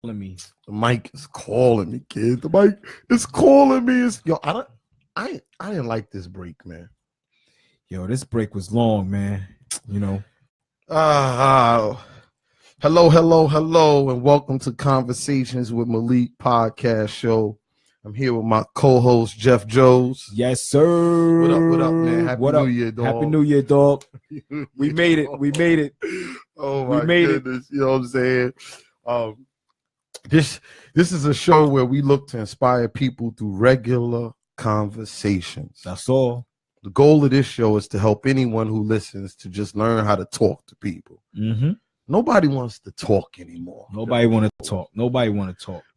me. The mic is calling me, kid. The mic is calling me. I didn't like this break, man. Yo, this break was long, man. You know. Hello, and welcome to Conversations with Malik podcast show. I'm here with my co-host Jeff Joes. Yes, sir. What up, man? Happy New Year, dog. Happy New Year, dog. We made it. Oh my goodness, you know what I'm saying? This is a show where we look to inspire people through regular conversations. That's all. The goal of this show is to help anyone who listens to just learn how to talk to people. Mm-hmm. Nobody wants to talk anymore. Nobody want to talk.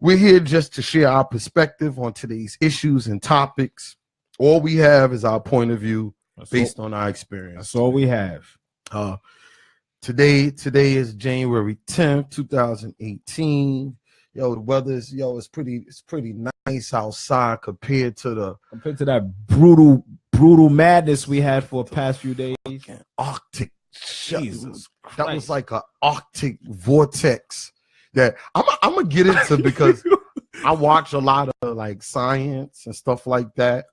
We're here just to share our perspective on today's issues and topics. All we have is our point of view based on our experience. That's all we have. Today is January 10th, 2018. Yo, the weather is it's pretty nice outside compared to that brutal madness we had for the past few days. Arctic. Jesus Christ. That was like an Arctic vortex that I'm gonna get into because I watch a lot of like science and stuff like that.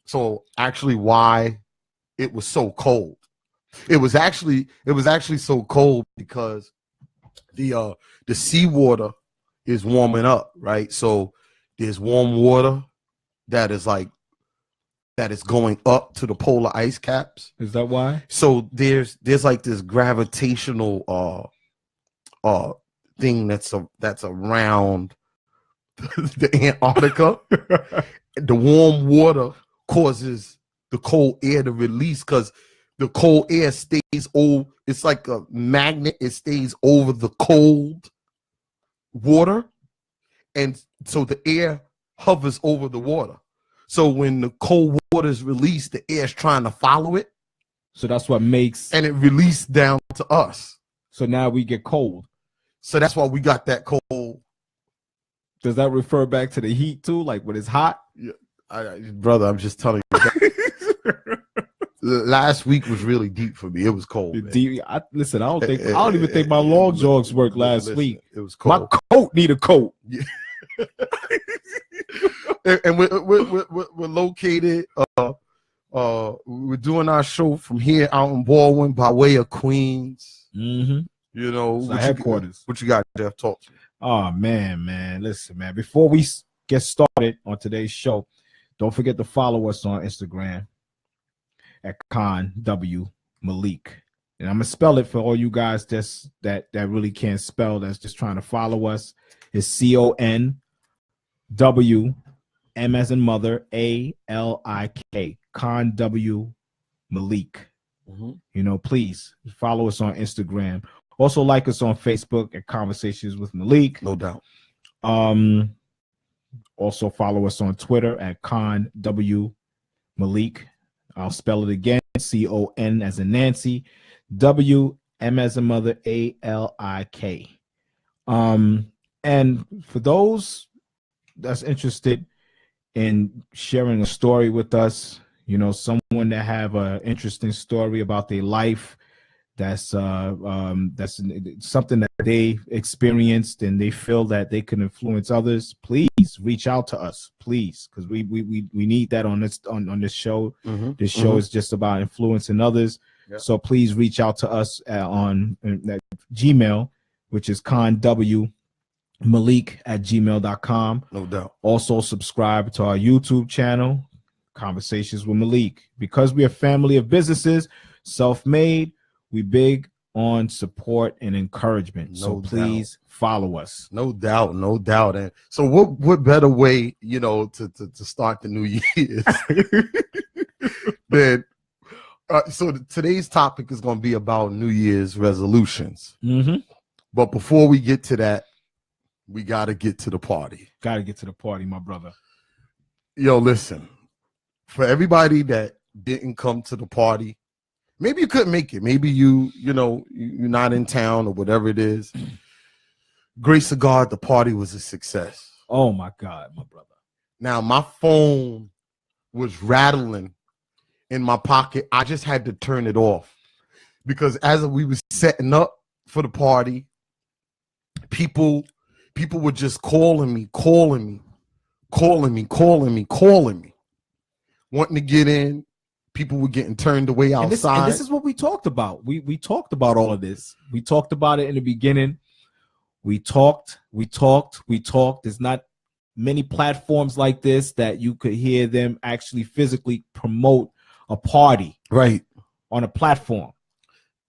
So actually why it was so cold. It was actually so cold because the seawater is warming up, right? So there's warm water that is going up to the polar ice caps. Is that why? So there's like this gravitational thing that's around the Antarctica. The warm water causes the cold air to release because the cold air stays over. It's like a magnet. It stays over the cold water, and so the air hovers over the water. So when the cold water is released, the air is trying to follow it. So that's what makes... And it released down to us. So now we get cold. So that's why we got that cold. Does that refer back to the heat too? Like when it's hot? Yeah, brother, I'm just telling you. Last week was really deep for me. It was cold. I don't even think my long jogs worked last week. It was cold. My coat need a coat. Yeah. And we're located. We're doing our show from here out in Baldwin by way of Queens. Mm-hmm. You know, headquarters. What you got, Jeff? Talk to me. Oh man, listen, man. Before we get started on today's show, don't forget to follow us on Instagram at Con W Malik. And I'm gonna spell it for all you guys that really can't spell. That's just trying to follow us. It's CONW M as in mother ALIK. Con W Malik. Mm-hmm. You know, please follow us on Instagram. Also like us on Facebook at Conversations with Malik. No doubt. Also follow us on Twitter at Con W Malik. I'll spell it again. CON as in Nancy. W M as in mother ALIK. And for those that's interested in sharing a story with us, you know, someone that have an interesting story about their life, that's something that they experienced and they feel that they can influence others, please reach out to us, please, because we need that on this show. Mm-hmm. This show is just about influencing others. Yep. So please reach out to us on Gmail, which is conwmalik@gmail.com. No doubt. Also subscribe to our YouTube channel, Conversations with Malik. Because we're a family of businesses, self-made, we big on support and encouragement. So please follow us. No doubt. And so what better way, you know, to start the new year than so today's topic is going to be about New Year's resolutions. Mm-hmm. But before we get to that, we got to get to the party. Got to get to the party, my brother. Yo, listen, for everybody that didn't come to the party, maybe you couldn't make it. Maybe you're not in town or whatever it is. Grace of God, the party was a success. Oh my God, my brother. Now my phone was rattling in my pocket. I just had to turn it off because as we was setting up for the party, people people were just calling me, wanting to get in. People were getting turned away outside. And this is what we talked about. We talked about all of this. We talked about it in the beginning. We talked. There's not many platforms like this that you could hear them actually physically promote a party right on a platform.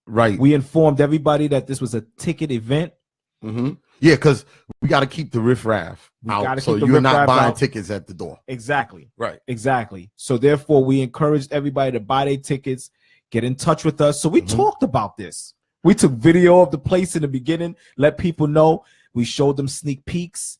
Right. We informed everybody that this was a ticket event. Mm-hmm. Yeah, because we got to keep the riffraff out, so you're not buying tickets at the door. Exactly. Right. Exactly. So therefore, we encouraged everybody to buy their tickets, get in touch with us. So we talked about this. We took video of the place in the beginning, let people know. We showed them sneak peeks.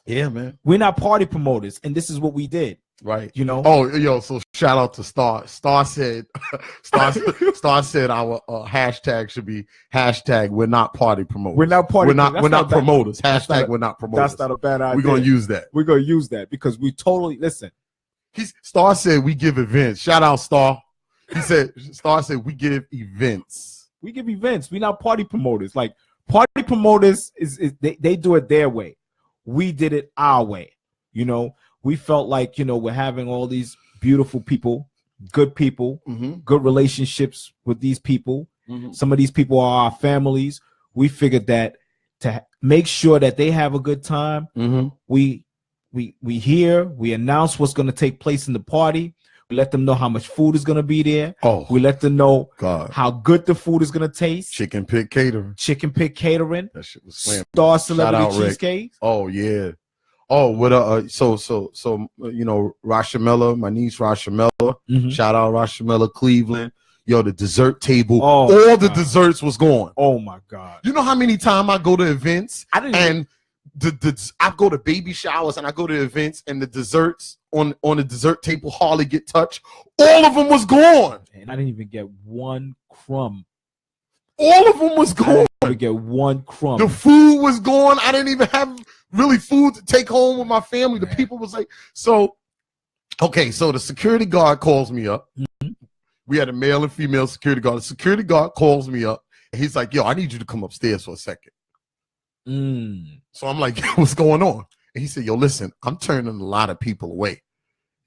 Yeah, man. We're not party promoters, and this is what we did. Right. You know. Oh, yo. So shout out to Star. Star said our hashtag should be hashtag we're not party promoters. We're not party. We're not promoters. Hashtag we're not promoters. That's not a bad idea. We're gonna use that. We're gonna use that because we totally listen. Star said we give events. Shout out Star. Star said we give events. We give events. We're not party promoters. Like party promoters they do it their way. We did it our way. You know. We felt like, you know, we're having all these beautiful people, good relationships with these people. Mm-hmm. Some of these people are our families. We figured that to make sure that they have a good time, we announce what's going to take place in the party. We let them know how much food is going to be there. Oh, we let them know how good the food is going to taste. Chicken Pit Catering. That shit was slam. Star Celebrity Cheesecake. Oh yeah. Oh, what so you know, Rashamella, my niece Rashamella. Shout out Rashamella Cleveland. Yo, the dessert table, all the desserts was going. Oh my God. You know how many times I go to events I go to baby showers and I go to events and the desserts on the dessert table hardly get touched. All of them was gone. And I didn't even get one crumb. All of them was gone. I didn't get one crumb. The food was gone. I didn't even have really food to take home with my family. The people was like, so the security guard calls me up. We had a male and female security guard. The security guard calls me up and he's like, yo, I need you to come upstairs for a second. So I'm like, what's going on? And he said, yo, listen, I'm turning a lot of people away.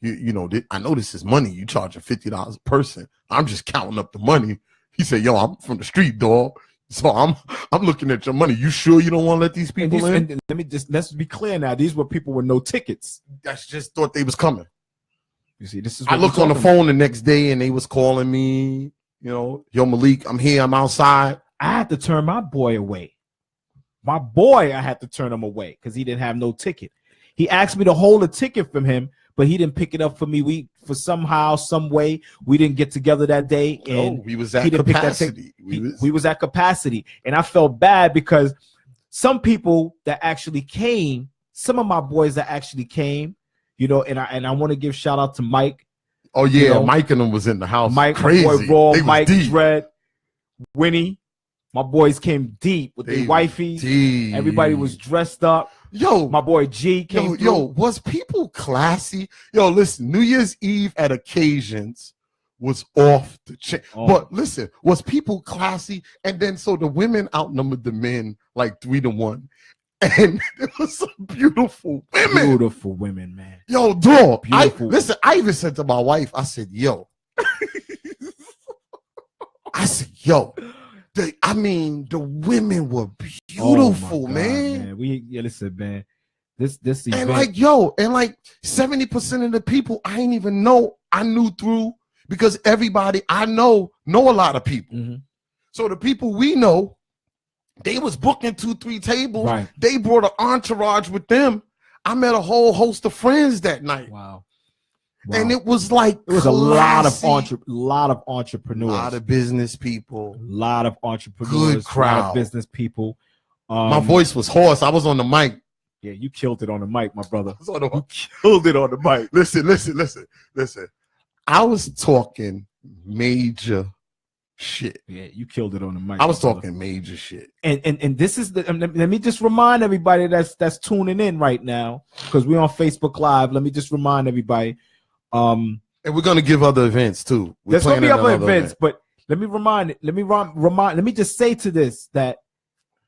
You know, I know this is money. You charging $50 a person. I'm just counting up the money. He said, yo, I'm from the street, dog. So I'm looking at your money. You sure you don't want to let these people in? And let's be clear now. These were people with no tickets. I just thought they was coming. You see, this is. I looked on the phone the next day and they was calling me. You know, yo, Malik, I'm here. I'm outside. I had to turn my boy away. I had to turn him away because he didn't have no ticket. He asked me to hold a ticket from him, but he didn't pick it up for me. For somehow, some way, we didn't get together that day, and we was at capacity. We was at capacity, and I felt bad because some people that actually came, some of my boys that actually came, you know, and I want to give shout out to Mike. Oh yeah, you know, Mike and them was in the house. Mike, crazy. My boy Raw, Mike, Dread, Winnie. My boys came deep with their wifeys. Deep. Everybody was dressed up. Yo, my boy G came through. Yo, was people classy? Yo, listen, New Year's Eve at occasions was off the chain. But listen, was people classy? And then so the women outnumbered the men like 3-1. And it was some beautiful women. Beautiful women, man. Yo, dog. Listen, I even said to my wife, I said, yo. The women were beautiful, man. Listen, man. This event. And like 70% of the people I ain't even know I knew through because everybody I know a lot of people. So the people we know, they was booking 2-3 tables. Right. They brought an entourage with them. I met a whole host of friends that night. Wow. And it was like a lot of entrepreneurs, a lot of business people, a lot of entrepreneurs, good crowd, a lot of business people. My voice was hoarse. I was on the mic. Yeah, you killed it on the mic, my brother. You killed it on the mic. Listen. I was talking major shit. Yeah, you killed it on the mic. I was talking major shit. And this is let me just remind everybody that's tuning in right now because we're on Facebook Live. Let me just remind everybody. And we're gonna give other events too. There's gonna be other events, but let me just say to this that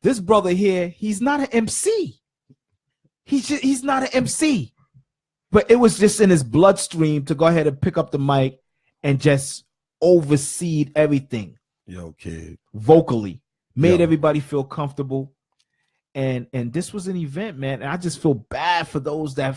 this brother here, he's not an MC. he's not an MC. But it was just in his bloodstream to go ahead and pick up the mic and just oversee everything. Yo, kid. Vocally. Made Yo. everybody feel comfortable. And this was an event, man. And I just feel bad for those that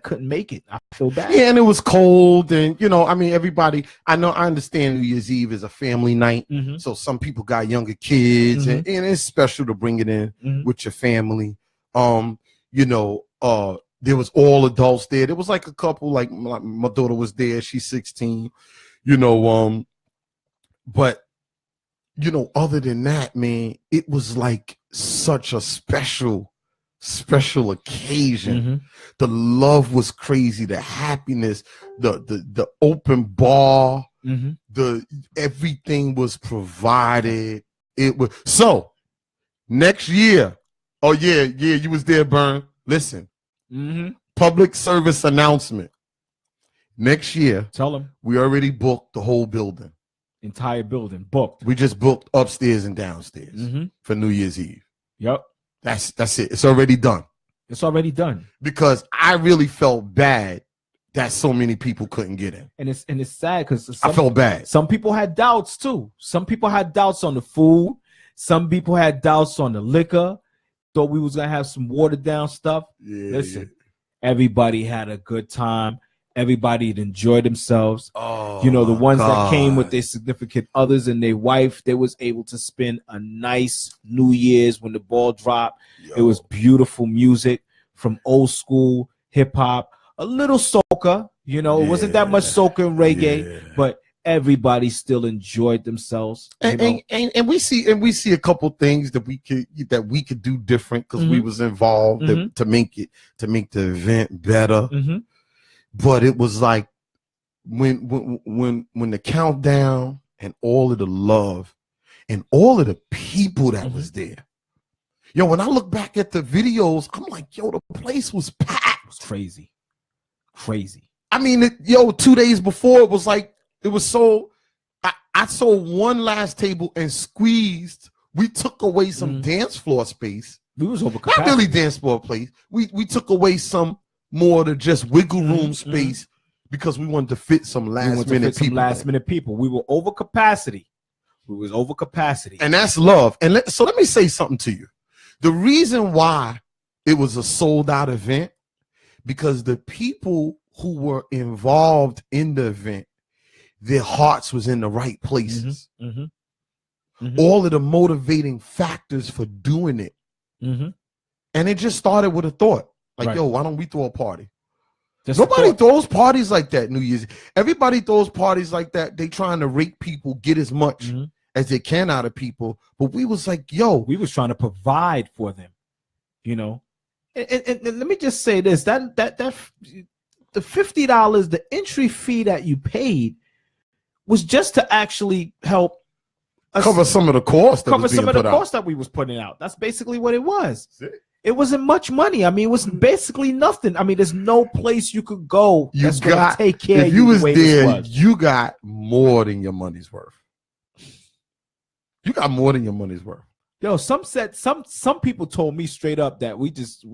couldn't make it. I feel bad. Yeah, and it was cold, and I mean, everybody. I understand New Year's Eve is a family night, so some people got younger kids, and it's special to bring it in with your family. There was all adults there. There was like a couple, like my daughter was there. She's 16, but other than that, man, it was like such a special occasion. The love was crazy, the happiness, the open bar, the everything was provided. It was so next year. Oh yeah, you was there, Burn. Listen, public service announcement. Next year, tell them we already booked the whole building. Entire building booked. We just booked upstairs and downstairs for New Year's Eve. Yep. That's it. It's already done. It's already done. Because I really felt bad that so many people couldn't get in. And it's sad because I felt bad. Some people had doubts too. Some people had doubts on the food. Some people had doubts on the liquor. Thought we was gonna have some watered down stuff. Yeah, listen, everybody had a good time. Everybody had enjoyed themselves. Oh, the ones that came with their significant others and their wife, they was able to spend a nice New Year's when the ball dropped. Yo. It was beautiful music from old school hip hop, a little soca. It wasn't that much soca and reggae, but everybody still enjoyed themselves. And we see a couple things that we could do different because we was involved to make the event better. But it was like when the countdown and all of the love and all of the people that was there. Yo, when I look back at the videos, I'm like, yo, the place was packed. It was crazy. Crazy. I mean, 2 days before it was like, it was so, I saw one last table and squeezed. We took away some dance floor space. We was over capacity. Not really dance floor place. We took away some more to just wiggle room space because we wanted to fit some last minute people. We were over capacity. And that's love. And so let me say something to you. The reason why it was a sold out event, because the people who were involved in the event, their hearts was in the right places. All of the motivating factors for doing it. And it just started with a thought. Like, yo, why don't we throw a party? Nobody throws parties like that New Year's. Everybody throws parties like that. They trying to rake people, get as much as they can out of people. But we was like, yo. We was trying to provide for them, And let me just say this, that the $50, the entry fee that you paid was just to actually help us cover some of the costs that we was putting out. That's basically what it was. It wasn't much money. I mean, it was basically nothing. I mean, there's no place you could go that's gonna take care of you. If you was there, you got more than your money's worth. You got more than your money's worth. Yo, some people told me straight up that we just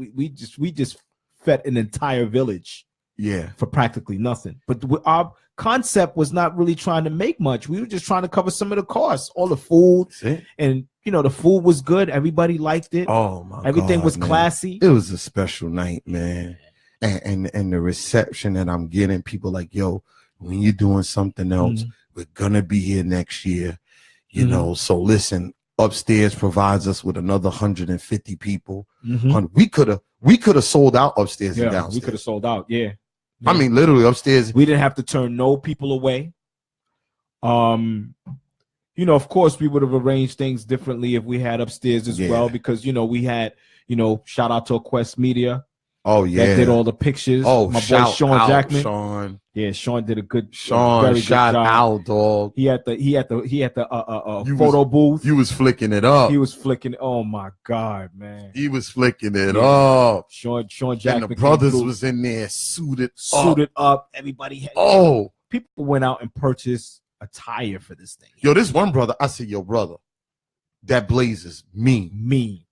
fed an entire village. Yeah, for practically nothing. But our concept was not really trying to make much. We were just trying to cover some of the costs, all the food, and the food was good. Everybody liked it. Oh my God, everything was classy. It was a special night, man. And the reception that I'm getting, people like, yo, when you're doing something else, we're gonna be here next year. So listen, upstairs provides us with another 150 people. We could have sold out upstairs and downstairs. We could have sold out. Yeah. I mean, literally upstairs. We didn't have to turn no people away. Of course, we would have arranged things differently if we had upstairs as well, because we had, shout out to Quest Media. Oh yeah, that did all the pictures. Oh, my boy Sean Jackman. Sean. Yeah, Sean did a good. Sean, shout out, dog. He had the photo booth. You was flicking it up. He was flicking. Oh my God, man. He was flicking it up. Sean Jackman. And the brothers was in there suited up. Everybody had. People went out and purchased attire for this thing. Yo, this one brother. I said, yo, brother, that blazer's mean.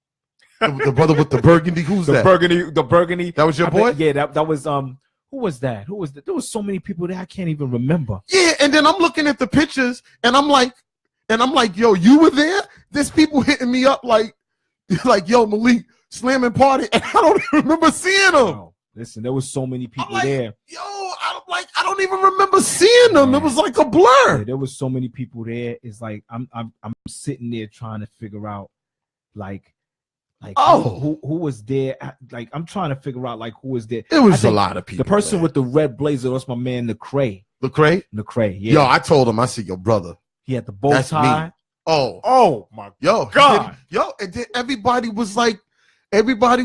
The brother with the burgundy. Who's that? The burgundy. That was your boy? Yeah, that was who was that? Who was that? There was so many people there I can't even remember. Yeah, and then I'm looking at the pictures and I'm like, yo, you were there? There's people hitting me up like yo, Malik, slamming party, and I don't even remember seeing them. Oh, listen, there was so many people there. Yo, I don't even remember seeing them. Man. It was like a blur. Yeah, there was so many people there. It's like I'm sitting there trying to figure out like who was there. Like I'm trying to figure out like who was there. It was a lot of people. The person with the red blazer was my man Lecrae. Lecrae, yeah. Yo, I told him, I said, yo, brother. He had the bow tie. Me. Oh my God. And then everybody was dipped. Everybody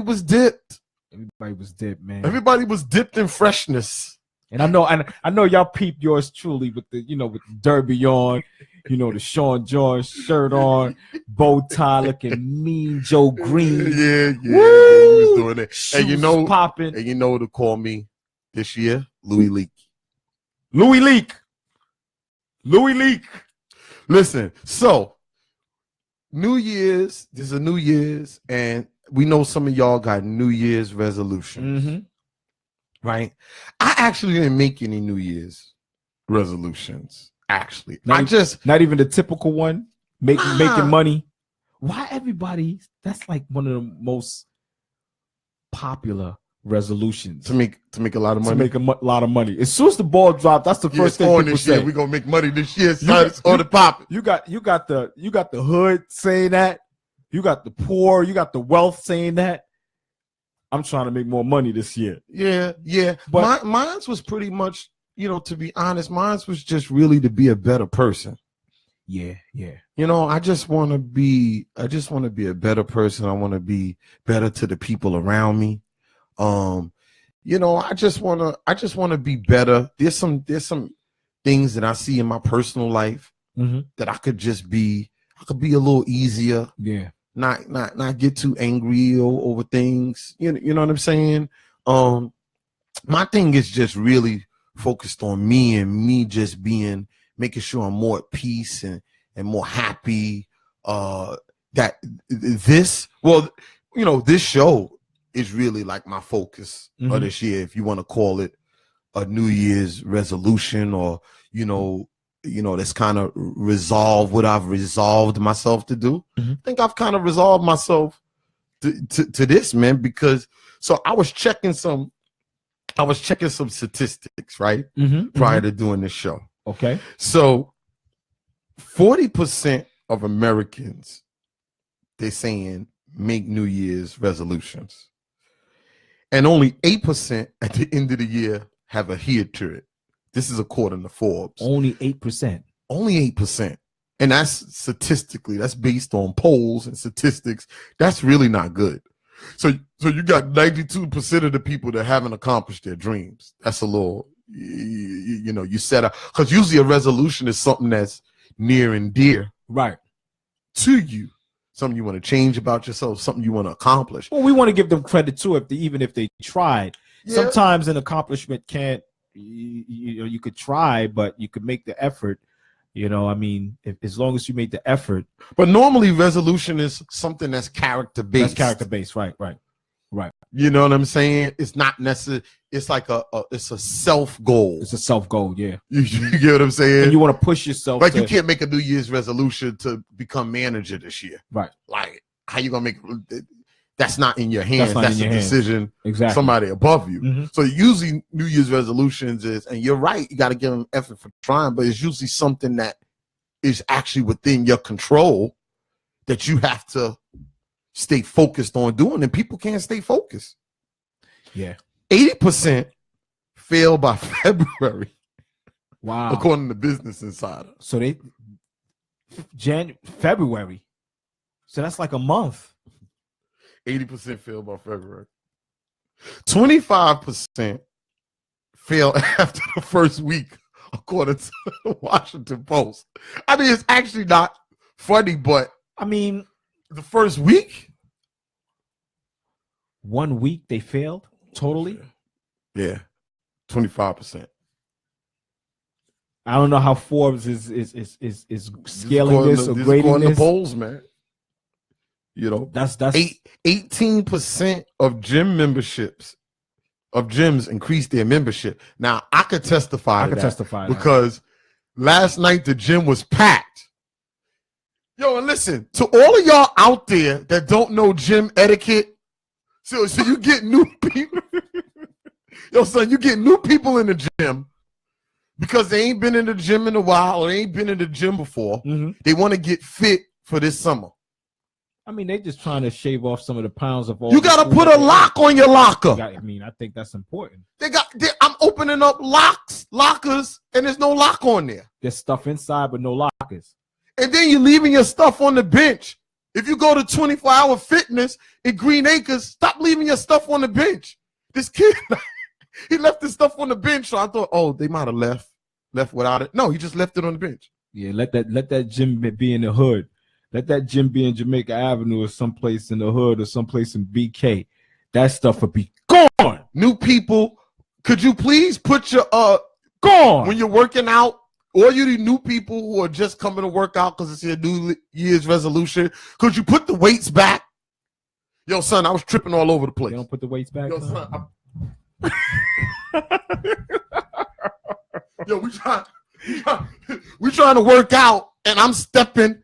was dipped, man. Everybody was dipped in freshness. And I know y'all peeped yours truly with the with the derby on, the Sean John shirt on, bow tie looking mean Joe Green. Yeah, Woo! he was doing it. Shoes popping. And you know who to call me this year? Louis Leak. Listen, so New Year's, there's a New Year's, and we know some of y'all got New Year's resolutions. Mm-hmm. Right? I actually didn't make any New Year's resolutions. Actually, not even the typical one, making money. Why everybody? That's like one of the most popular resolutions to make a lot of money. To make a lot of money. As soon as the ball dropped, that's the first thing people say. We're gonna make money this year. On the pop. You got the hood saying that. You got the poor. You got the wealth saying that. I'm trying to make more money this year. Yeah. But mine was pretty much, to be honest, mine was just really to be a better person. Yeah. I just want to be a better person. I want to be better to the people around me. I just want to be better. There's some things that I see in my personal life that I could be a little easier. Yeah. Not get too angry over things. You know what I'm saying? My thing is just really focused on me and me just making sure I'm more at peace and more happy. This show is really like my focus of this year, if you want to call it a New Year's resolution, or that's kind of resolve what I've resolved myself to do. I think I've kind of resolved myself to this, man, because I was checking some statistics, right? Prior to doing this show. Okay. So 40% of Americans, they're saying make New Year's resolutions. And only 8% at the end of the year have adhered to it. This is according to Forbes. Only 8%. Only 8%. And that's statistically, that's based on polls and statistics. That's really not good. So you got 92% of the people that haven't accomplished their dreams. That's a little, you set up, because usually a resolution is something that's near and dear to you. Something you want to change about yourself, something you want to accomplish. Well, we want to give them credit too, even if they tried. Yeah. Sometimes an accomplishment can't. You could try, but you could make the effort. As long as you make the effort. But normally, resolution is something that's character based. That's character based, right. You know what I'm saying? It's not necessarily. It's like it's a self goal. It's a self goal, yeah. You get what I'm saying? And you want to push yourself. Like you can't make a New Year's resolution to become manager this year, right? Like how you gonna make? That's not in your hands. That's a decision. Exactly. Somebody above you. So usually New Year's resolutions is, and you're right, you got to give them effort for trying, but it's usually something that is actually within your control that you have to stay focused on doing, and people can't stay focused. Yeah. 80% fail by February. Wow. According to Business Insider. So February. So that's like a month. 80% fail by February. 25% fail after the first week, according to the Washington Post. I mean, it's actually not funny, but the first week? 1 week they failed totally? Yeah. 25%. I don't know how Forbes is scaling this or grading this. The polls, man. You know, That's 18% of gym memberships of gyms increased their membership. Now I could testify. I could testify because last night the gym was packed. Yo, and listen to all of y'all out there that don't know gym etiquette. So you get new people. Yo, son, you get new people in the gym because they ain't been in the gym in a while or they ain't been in the gym before. Mm-hmm. They want to get fit for this summer. I mean, they just trying to shave off some of the pounds of all. You got to put a lock on your locker. I mean, I think that's important. I'm opening up lockers, and there's no lock on there. There's stuff inside, but no lockers. And then you're leaving your stuff on the bench. If you go to 24-hour fitness in Green Acres, stop leaving your stuff on the bench. This kid, he left his stuff on the bench, so I thought, oh, they might have left without it. No, he just left it on the bench. Yeah, let that gym be in the hood. Let that gym be in Jamaica Avenue or someplace in the hood or someplace in BK. That stuff will be gone. New people, could you please put your gone when you're working out, or you new people who are just coming to work out because it's your New Year's resolution? Could you put the weights back? Yo, son, I was tripping all over the place. You don't put the weights back. Yo, son, yo, we trying to work out, and I'm stepping.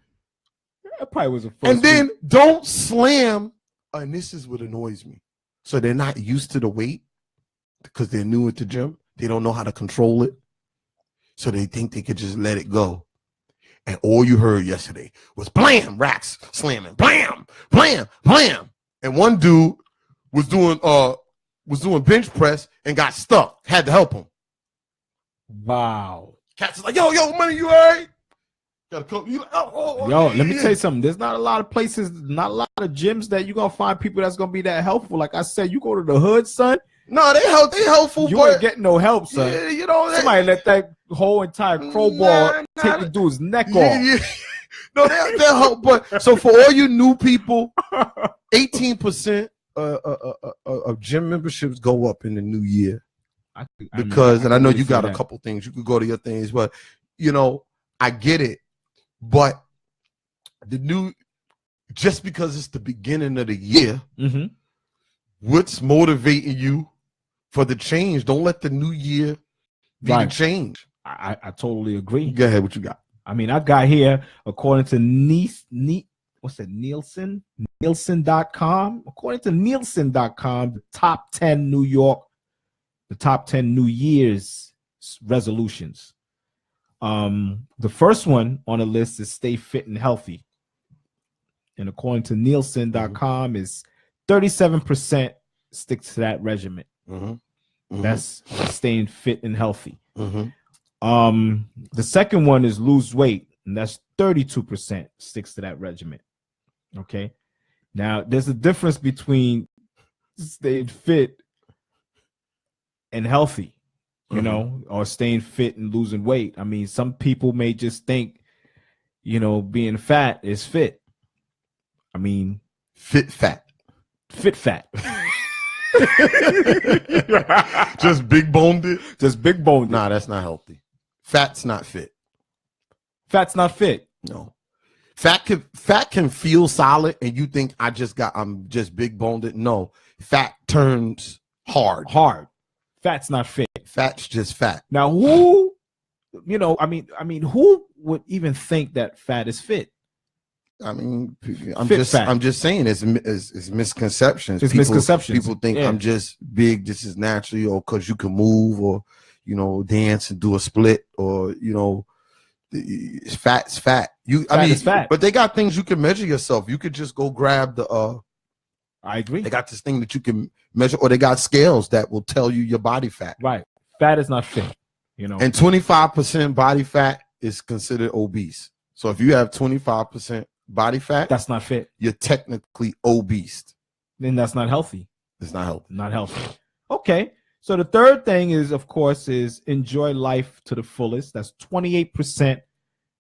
That probably was a first and then don't slam. And this is what annoys me. So they're not used to the weight because they're new at the gym. They don't know how to control it. So they think they could just let it go. And all you heard yesterday was blam, racks slamming, blam, blam, blam. And one dude was doing bench press and got stuck. Had to help him. Wow. Cats is like, yo, money, you all right? Gotta come. Yo, let me tell you something. There's not a lot of places, not a lot of gyms that you're gonna find people that's gonna be that helpful. Like I said, you go to the hood, son. No, they helpful. You ain't getting no help, son. Yeah, you know, somebody let that whole entire crowbar take the dude's neck off. Yeah. No, they'll help. But so for all you new people, 18% of gym memberships go up in the new year. I know you got a couple things. You could go to your things, but you know, I get it. But just because it's the beginning of the year, what's motivating you for the change? Don't let the new year be the change. I totally agree. Go ahead, what you got? I mean, I got here, according to Nielsen.com. According to Nielsen.com, the top 10 New Year's resolutions. The first one on the list is stay fit and healthy. And according to Nielsen.com, is 37% stick to that regimen. That's staying fit and healthy. The second one is lose weight, and that's 32% sticks to that regimen. Okay. Now there's a difference between staying fit and healthy. You know, or staying fit and losing weight. I mean, some people may just think, you know, being fat is fit. I mean, fit fat. Just big boned. Nah, that's not healthy. Fat's not fit. Fat's not fit. No. Fat can feel solid, and you think I'm just big boned. No, fat turns hard. Fat's not fit. Fat's just fat. Now, who would even think that fat is fit? I mean, I'm just saying it's misconceptions. People think I'm just big. This is naturally, or because you can move, or you know, dance and do a split, or you know, fat's fat. It's fat. But they got things you can measure yourself. You could just go grab the. I agree. They got this thing that you can measure, or they got scales that will tell you your body fat. Right. Fat is not fit, you know. And 25% body fat is considered obese. So if you have 25% body fat, that's not fit. You're technically obese. Then that's not healthy. It's not healthy. Not healthy. Okay. So the third thing is, of course, is enjoy life to the fullest. That's 28%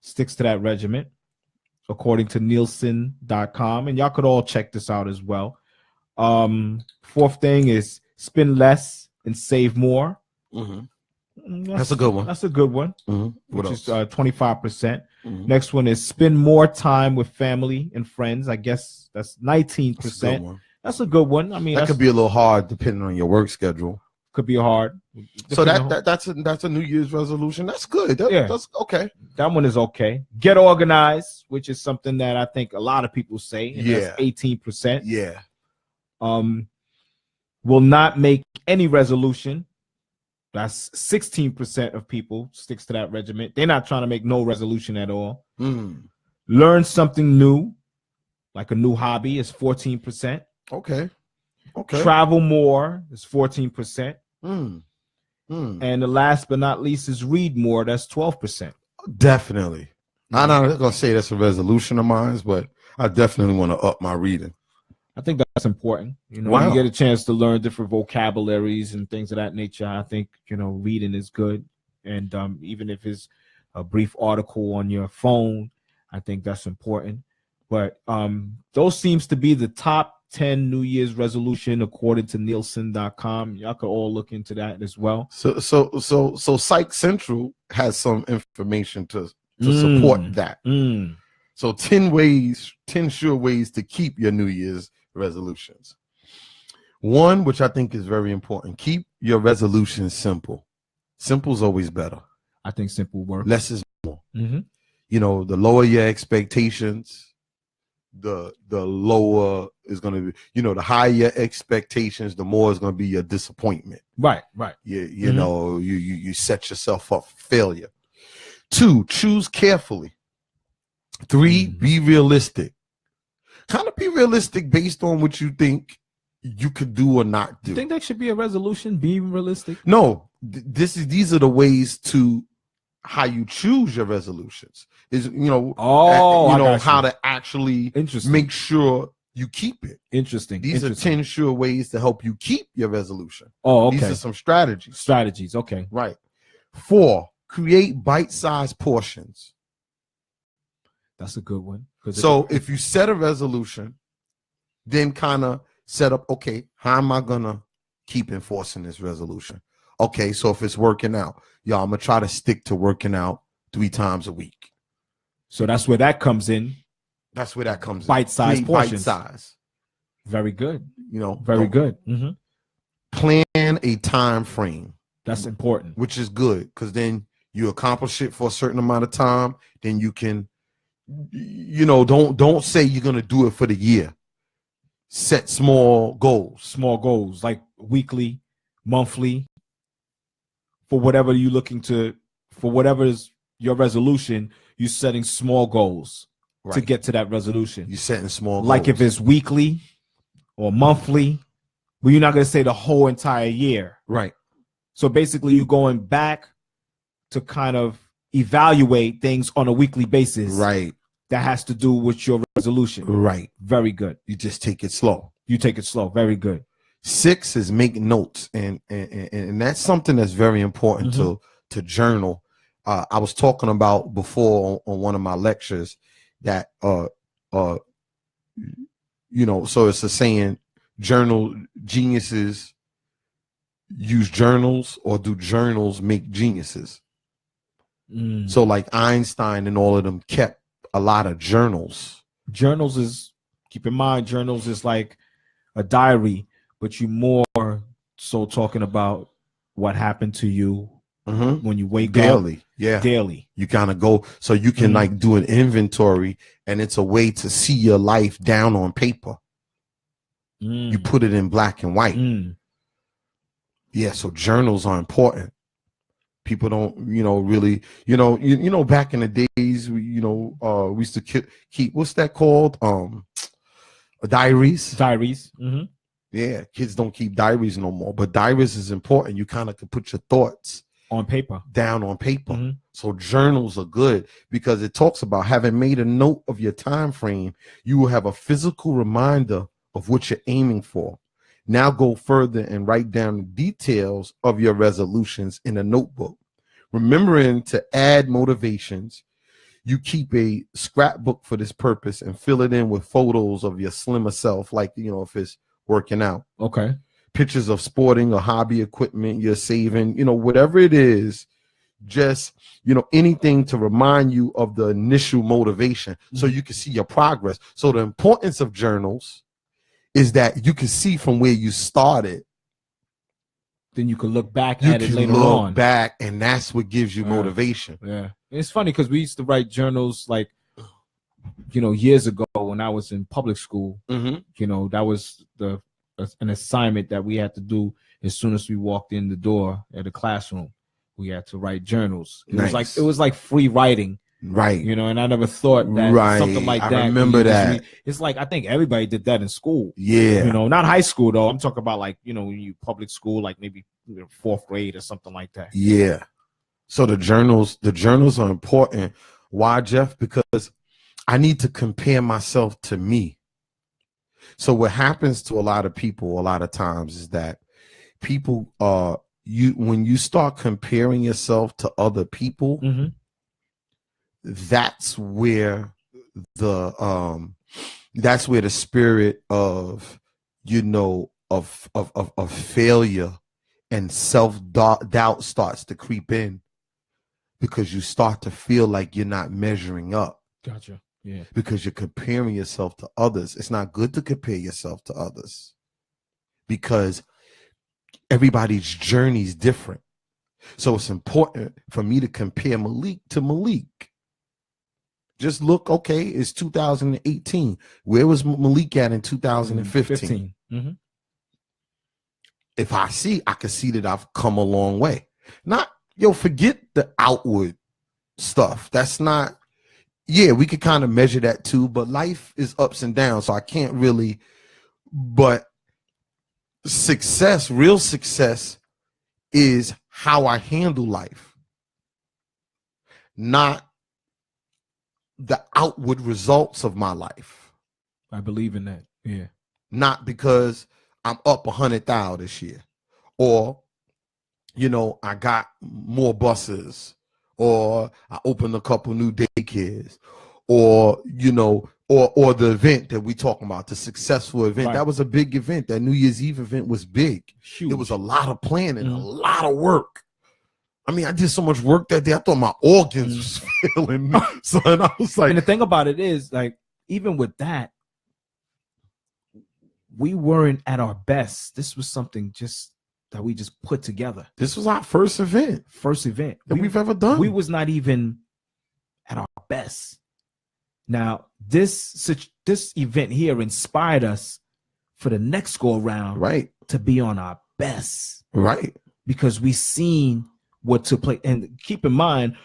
sticks to that regimen, according to Nielsen.com. And y'all could all check this out as well. Fourth thing is spend less and save more. That's a good one. That's a good one. What Which else? is 25%. Mhm. Next one is spend more time with family and friends. I guess that's That's a good 19%. one. That's a good one. I mean, That could be a little hard depending on your work schedule. could be hard. So Depending on- that's a New Year's resolution. That's good. Yeah. That's okay. that one is okay. Get organized, which is something that I think a lot of people say. And Yeah. that's 18%. Yeah. Will not make any resolution. That's 16% of people sticks to that regiment. They're not trying to make no resolution at all. Learn something new, like a new hobby, is 14%. Okay. Okay. Travel more is 14%. Mm. And the last but not least is read more. That's 12%. Definitely. I'm not gonna say that's a resolution of mine, but I definitely want to up my reading. I think that's important. You know, Wow. you get a chance to learn different vocabularies and things of that nature. I think, you know, reading is good. And even if it's a brief article on your phone, I think that's important. But those seems to be the top 10 New Year's resolution according to Nielsen.com. Y'all could all look into that as well. So Psych Central has some information to support that. So 10 sure ways to keep your New Year's resolutions. One, which I think is very important, keep your resolutions simple. Simple's always better. I think simple works. Less is more. Mm-hmm. You know, the lower your expectations, the lower is going to be, you know, the higher your expectations, the more is going to be your disappointment. Right. You know, you set yourself up for failure. 2, choose carefully. 3, be realistic. Kind of be realistic based on what you think you could do or not do. You think that should be a resolution? Be realistic? No, these are the ways to how you choose your resolutions. Is, you know, I got how you. to actually Interesting. make sure you keep it. Interesting. These are 10 sure ways to help you keep your resolution. Oh, okay. These are some strategies. Strategies. Okay. Right. 4, create bite-sized portions. That's a good one. So if you set a resolution, then kind of set up, okay, how am I gonna keep enforcing this resolution? Okay, so if it's working out, y'all, I'm gonna try to stick to working out 3 times a week. So that's where that comes in. That's where that comes in. Bite-sized portions. Bite-size. Very good. You know, Very good. Plan a time frame. That's important. Which is good, because then you accomplish it for a certain amount of time. Then you can, you know, don't say you're gonna do it for the year. Set small goals. Like weekly, monthly, for whatever you're looking to, for whatever is your resolution, you're setting small goals to get to that resolution. You're setting small goals. Like if it's weekly or monthly, but you're not going to say the whole entire year. Right. So basically you're going back to kind of evaluate things on a weekly basis. Right. That has to do with your resolution. Right. Very good. You just take it slow. You take it slow. Very good. 6 is make notes. And that's something that's very important to journal. I was talking about before on one of my lectures that, you know, so it's a saying, journal geniuses use journals, or do journals make geniuses? So like Einstein and all of them kept a lot of journals. Journals is, keep in mind, journals is like a diary, but you more so talking about what happened to you when you wake daily. up. Yeah. Daily. You kind of go, so you can like do an inventory, and it's a way to see your life down on paper. You put it in black and white. Yeah, so journals are important. People don't, you know, really, you know, back in the days, we used to keep, what's that called? Diaries. Yeah, kids don't keep diaries no more, but diaries is important. You kind of can put your thoughts on paper, down on paper. So journals are good because it talks about having made a note of your time frame, you will have a physical reminder of what you're aiming for. Now go further and write down the details of your resolutions in a notebook. Remembering to add motivations, you keep a scrapbook for this purpose and fill it in with photos of your slimmer self, like, you know, if it's working out. Okay. pictures of sporting or hobby equipment you're saving, whatever it is, just, anything to remind you of the initial motivation so you can see your progress. So the importance of journals is that you can see from where you started. Then you can look back at it later on. You can look back, and that's what gives you motivation. Yeah. It's funny because we used to write journals like, years ago when I was in public school. That was an assignment that we had to do as soon as we walked in the door at the classroom. We had to write journals. It was like free writing. Right. And I never thought that something like that. I remember that. It's like, I think everybody did that in school. Yeah. Not high school though. I'm talking about like, you public school, like maybe 4th grade or something like that. Yeah. So the journals are important. Why, Jeff? Because I need to compare myself to me. So what happens to a lot of people a lot of times is that people when you start comparing yourself to other people, that's where the spirit of of failure and self-doubt starts to creep in, because you start to feel like you're not measuring up. Gotcha. Yeah. Because you're comparing yourself to others. It's not good to compare yourself to others, because everybody's journey is different. So it's important for me to compare Malik to Malik. Just look, okay, it's 2018. Where was Malik at in 2015? If I can see that I've come a long way. Not, forget the outward stuff. That's not, we could kind of measure that too, but life is ups and downs, so I can't really, but real success is how I handle life, not the outward results of my life. I believe in that. Yeah. Not because I'm up 100,000 this year, or, I got more buses, or I opened a couple new daycares, or, or the event that we talking about, the successful event. Right. That was a big event. That New Year's Eve event was big. Huge. It was a lot of planning, a lot of work. I mean, I did so much work that day. I thought my organs was failing me. So I was like, and the thing about it is, like, even with that, we weren't at our best. This was something that we just put together. This was our first event that we've ever done. We was not even at our best. Now, this event here inspired us for the next go around, right, to be on our best, right, because we seen what took place. And keep in mind,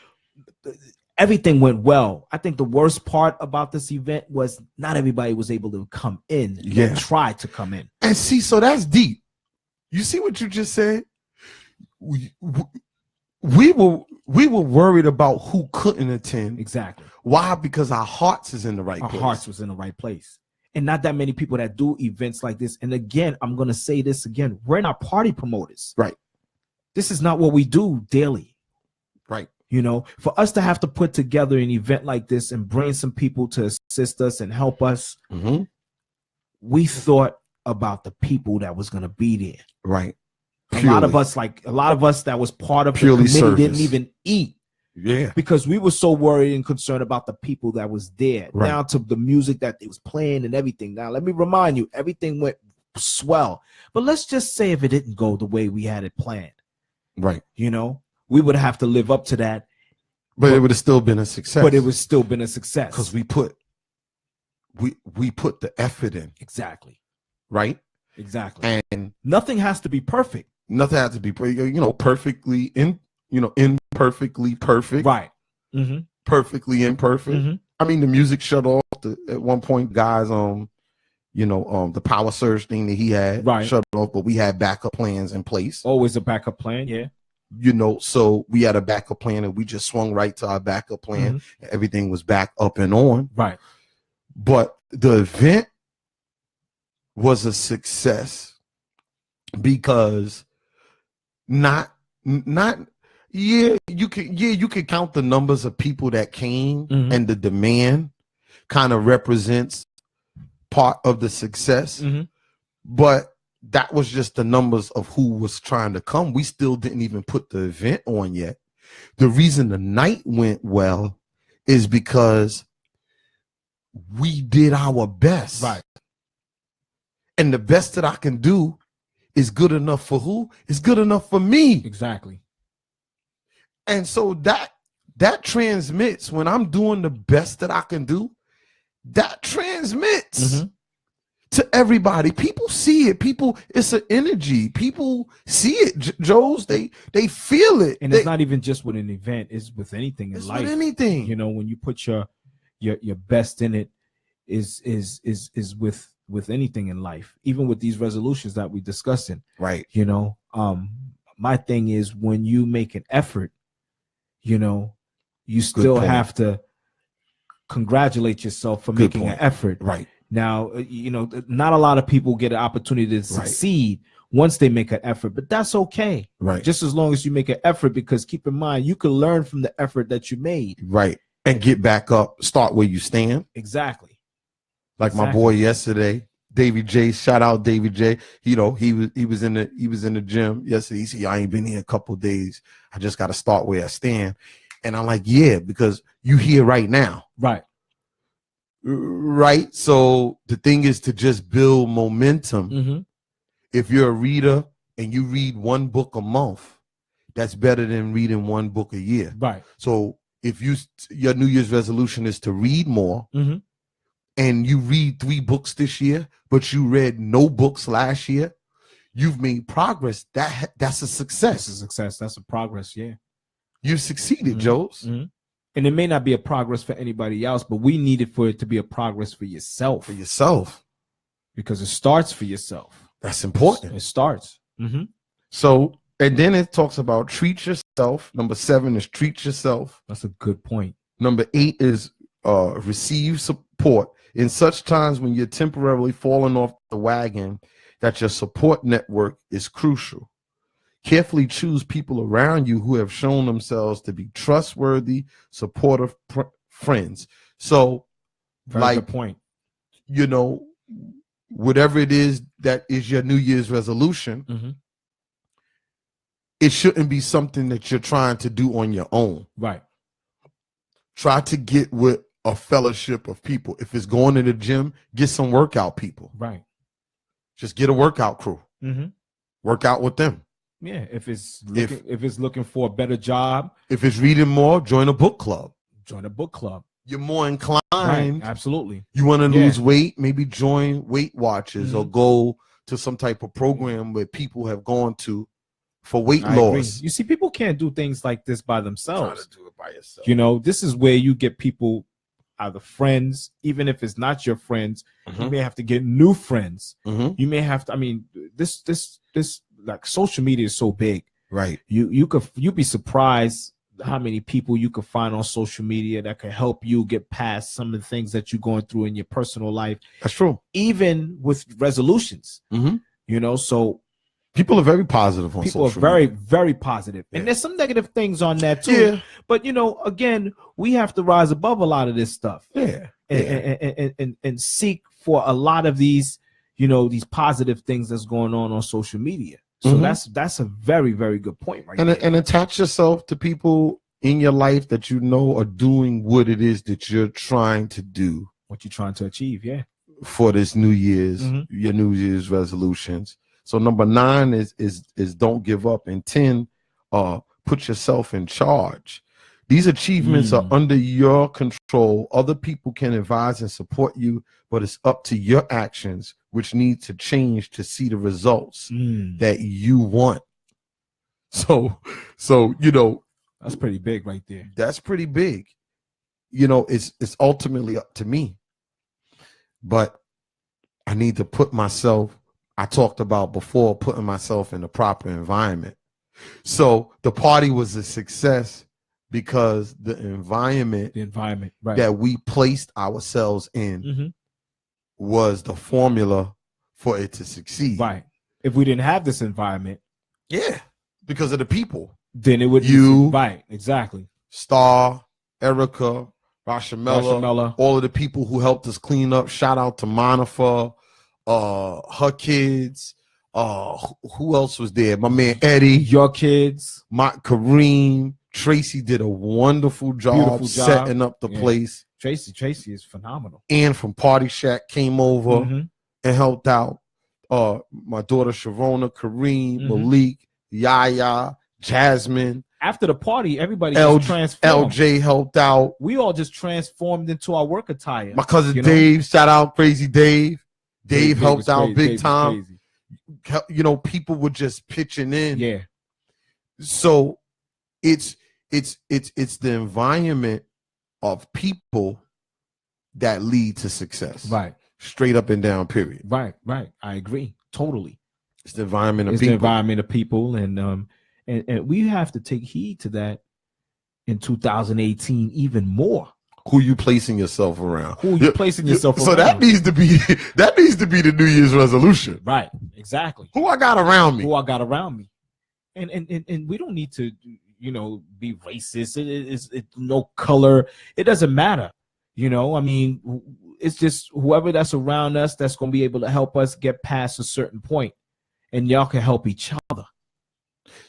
everything went well. I think the worst part about this event was not everybody was able to come in. Yeah, try to come in. And see, so that's deep. You see what you just said? We were worried about who couldn't attend. Exactly. Why? Because our hearts is in the right place. Our hearts was in the right place. And not that many people that do events like this. And again, I'm going to say this again. We're not party promoters. Right. This is not what we do daily. Right. For us to have to put together an event like this and bring some people to assist us and help us, we thought about the people that was going to be there. Right. A lot of us that was part of the committee didn't even eat. Yeah. Because we were so worried and concerned about the people that was there, down to the music that they was playing and everything. Now, let me remind you, everything went swell. But let's just say if it didn't go the way we had it planned. Right. We would have to live up to that. But it would have still been a success. But it would still been a success. Because we put the effort in. Exactly. Right? Exactly. And nothing has to be perfect. Nothing has to be, perfectly imperfectly perfect. Right. Perfectly imperfect. I mean, the music shut off at one point, guys, the power surge thing that he had shut off, but we had backup plans in place. Always a backup plan, yeah. So we had a backup plan and we just swung right to our backup plan. Everything was back up and on. Right. But the event was a success because you could count the numbers of people that came, and the demand kind of represents part of the success. But that was just the numbers of who was trying to come. We still didn't even put the event on yet. The reason the night went well is because we did our best. Right. And the best that I can do is good enough for who? It's good enough for me. Exactly. And so that transmits when I'm doing the best that I can do. That transmits to everybody. People see it. People, it's an energy. People see it. Joes, they feel it. And it's not even just with an event. It's with anything in life. With anything. You know, when you put your best in it, is with anything in life. Even with these resolutions that we discussing. Right. You know, my thing is when you make an effort, you know, you still have to congratulate yourself for making an effort. Right. Now, you know, not a lot of people get an opportunity to succeed once they make an effort, but that's okay. Right. Just as long as you make an effort, because keep in mind, you can learn from the effort that you made. Right. And get back up, start where you stand. Exactly. Like my boy yesterday, Davy J. Shout out Davy J. You know, he was in the gym yesterday. He said, I ain't been here a couple of days. I just got to start where I stand. And I'm like, yeah, because you here right now. Right. Right. So the thing is to just build momentum. If you're a reader and you read one book a month, that's better than reading one book a year. Right. So if your New Year's resolution is to read more, and you read 3 books this year, but you read no books last year, you've made progress. That's a success. That's a success. That's a progress. Yeah. You succeeded, Joes. And it may not be a progress for anybody else, but we need it for it to be a progress for yourself. For yourself. Because it starts for yourself. That's important. It starts. So, and then it talks about treat yourself. Number 7 is treat yourself. That's a good point. Number 8 is receive support. In such times when you're temporarily falling off the wagon, that your support network is crucial. Carefully choose people around you who have shown themselves to be trustworthy, supportive friends. So, Very good point. You know, whatever it is that is your New Year's resolution, it shouldn't be something that you're trying to do on your own. Right. Try to get with a fellowship of people. If it's going to the gym, get some workout people. Right. Just get a workout crew. Work out with them. Yeah. If it's looking for a better job, if it's reading more, join a book club. Join a book club. You're more inclined. Right. Absolutely. You want to lose weight, maybe join Weight Watchers or go to some type of program where people have gone to for weight loss. You see, people can't do things like this by themselves. Try to do it by yourself. You know, this is where you get people, either friends, even if it's not your friends, you may have to get new friends. You may have to, I mean, this like social media is so big. Right. You'd be surprised how many people you could find on social media that can help you get past some of the things that you're going through in your personal life. That's true. Even with resolutions, you know, so people are very positive on social media. People are very, very positive. And there's some negative things on that too. Yeah. But, you know, again, we have to rise above a lot of this stuff. And seek for a lot of these, you know, these positive things that's going on social media. So that's a very, very good point right there. And attach yourself to people in your life that you know are doing what it is that you're trying to do. What you're trying to achieve, for this New Year's, your New Year's resolutions. So number 9 is don't give up. And 10, put yourself in charge. These achievements are under your control. Other people can advise and support you, but it's up to your actions, which need to change to see the results that you want. So, you know, that's pretty big right there. That's pretty big. You know, it's ultimately up to me, but I need to put myself, I talked about before, putting myself in the proper environment. So the party was a success because the environment right, that we placed ourselves in was the formula for it to succeed. Right. If we didn't have this environment, because of the people, then it would right, exactly. Star, Erica, Rashamella, all of the people who helped us clean up. Shout out to Monica, her kids, Who else was there? My man Eddie, your kids, my Kareem, Tracy did a wonderful job setting up the place. Tracy is phenomenal. And from Party Shack came over and helped out. My daughter Sharona, Kareem, Malik, Yaya, Jasmine. After the party, everybody just transformed. LJ helped out. We all just transformed into our work attire. My cousin Dave, shout out Crazy Dave. Dave helped out big time. You know, people were just pitching in. Yeah. So it's the environment of people that lead to success. Right. Straight up and down, period. Right. I agree. Totally. It's the environment of people. The environment of people. And we have to take heed to that in 2018 even more. Who you placing yourself around? Who you placing yourself around? So that needs to be the New Year's resolution. Right. Exactly. Who I got around me. And we don't need to, be racist. It's no color. It doesn't matter. I mean, it's just whoever that's around us that's going to be able to help us get past a certain point, and y'all can help each other.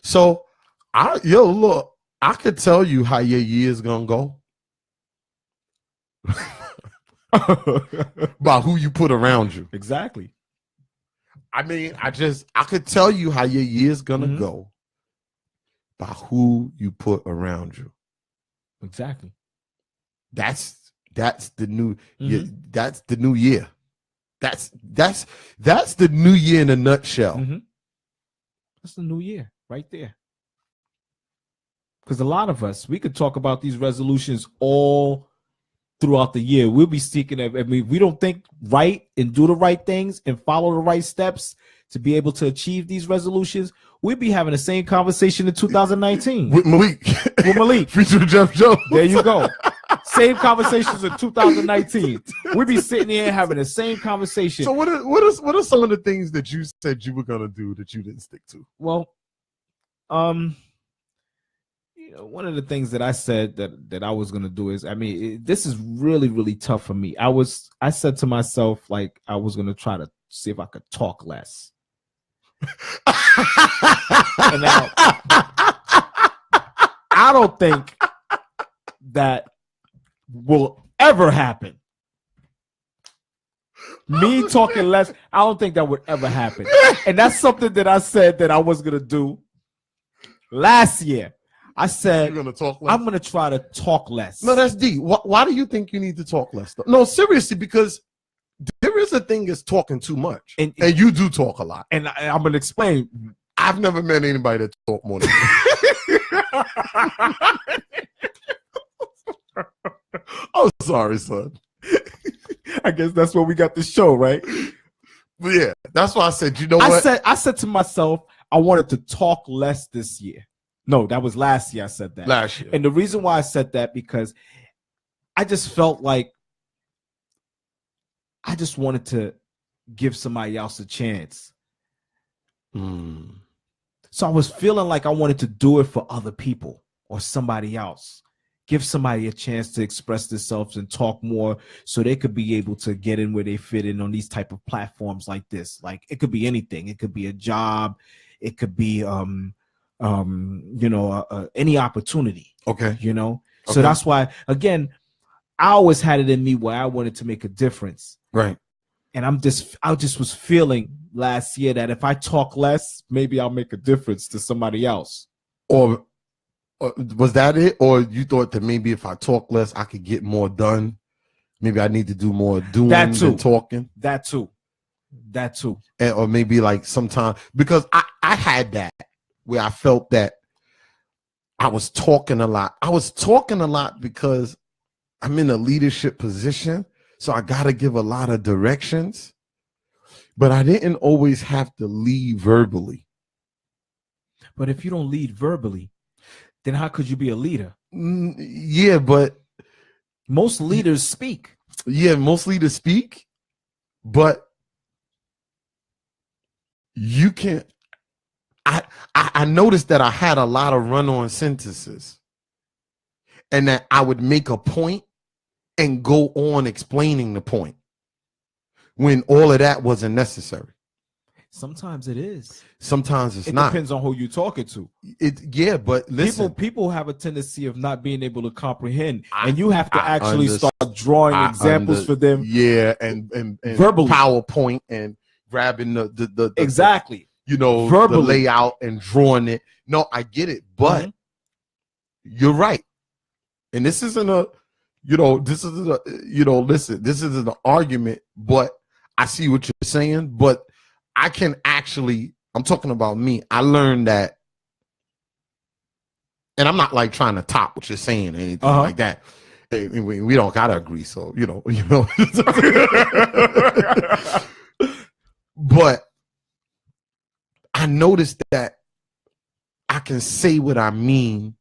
So, look, I could tell you how your year's gonna go by who you put around you. Exactly. I mean, I could tell you how your year's gonna go by who you put around you. Exactly. That's the new that's the new year. That's the new year in a nutshell. That's the new year right there. Because a lot of us, we could talk about these resolutions all throughout the year. We'll be seeking, we don't think right and do the right things and follow the right steps to be able to achieve these resolutions. We'll be having the same conversation in 2019. With Malik. Featuring Jeff Jones. There you go. Same conversations in 2019. We'll be sitting here having the same conversation. So what are some of the things that you said you were gonna do that you didn't stick to? Well, one of the things that I said that I was gonna do is, this is really, really tough for me. I said to myself, like, I was gonna try to see if I could talk less. And now, I don't think that will ever happen. Me talking less, I don't think that would ever happen. And that's something that I said that I was going to do last year. I said, you're gonna talk less? I'm going to try to talk less. No, that's deep. Why do you think you need to talk less? No, seriously, because there is a thing as talking too much. And you do talk a lot. And I'm going to explain. I've never met anybody that talk more than you. Oh, sorry, son. I guess that's where we got the show, right? But yeah, that's why I said, you know what? I said to myself, I wanted to talk less this year. No, that was last year I said that. Last year. And the reason why I said that, because I just felt like I just wanted to give somebody else a chance. So I was feeling like I wanted to do it for other people or somebody else. Give somebody a chance to express themselves and talk more so they could be able to get in where they fit in on these type of platforms like this. Like, it could be anything. It could be a job. It could be, any opportunity. Okay. So that's why, again, I always had it in me where I wanted to make a difference. Right. And I just was feeling last year that if I talk less, maybe I'll make a difference to somebody else. Or was that it? Or you thought that maybe if I talk less, I could get more done? Maybe I need to do more doing than talking? That too. Or maybe like sometimes, because I had that where I felt that I was talking a lot. I was talking a lot because I'm in a leadership position, so I got to give a lot of directions. But I didn't always have to lead verbally. But if you don't lead verbally, then how could you be a leader? Yeah, but most leaders speak. Yeah, most leaders speak, but you can't. I noticed that I had a lot of run-on sentences, and that I would make a point and go on explaining the point when all of that wasn't necessary. Sometimes it is. Sometimes it's It not. depends on who you're talking to. But listen, People have a tendency of not being able to comprehend, and you have to actually start drawing I examples for them. Yeah, and verbally, PowerPoint, and grabbing the exactly, verbally, the layout and drawing it. No, I get it, but you're right. And this isn't listen, this isn't an argument, but I see what you're saying. But I can actually, I'm talking about me. I learned that, and I'm not like trying to top what you're saying or anything like that. We don't gotta agree, so But I noticed that I can say what I mean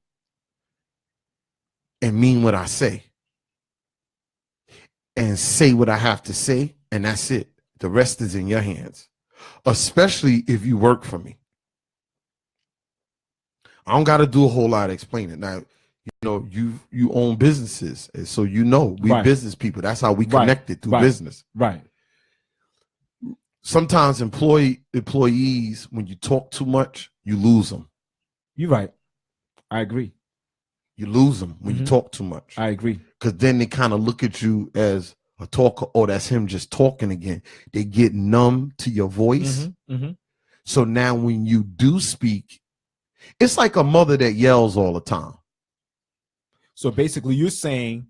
and mean what I say, and say what I have to say, and that's it. The rest is in your hands, especially if you work for me. I don't got to do a whole lot of explaining. Now, you own businesses, and so we business people. That's how we connected through business. Right. Sometimes employees, when you talk too much, you lose them. You're right. I agree. You lose them when you talk too much. I agree. Because then they kind of look at you as a talker. Oh, that's him just talking again. They get numb to your voice. So now when you do speak, it's like a mother that yells all the time. So basically you're saying,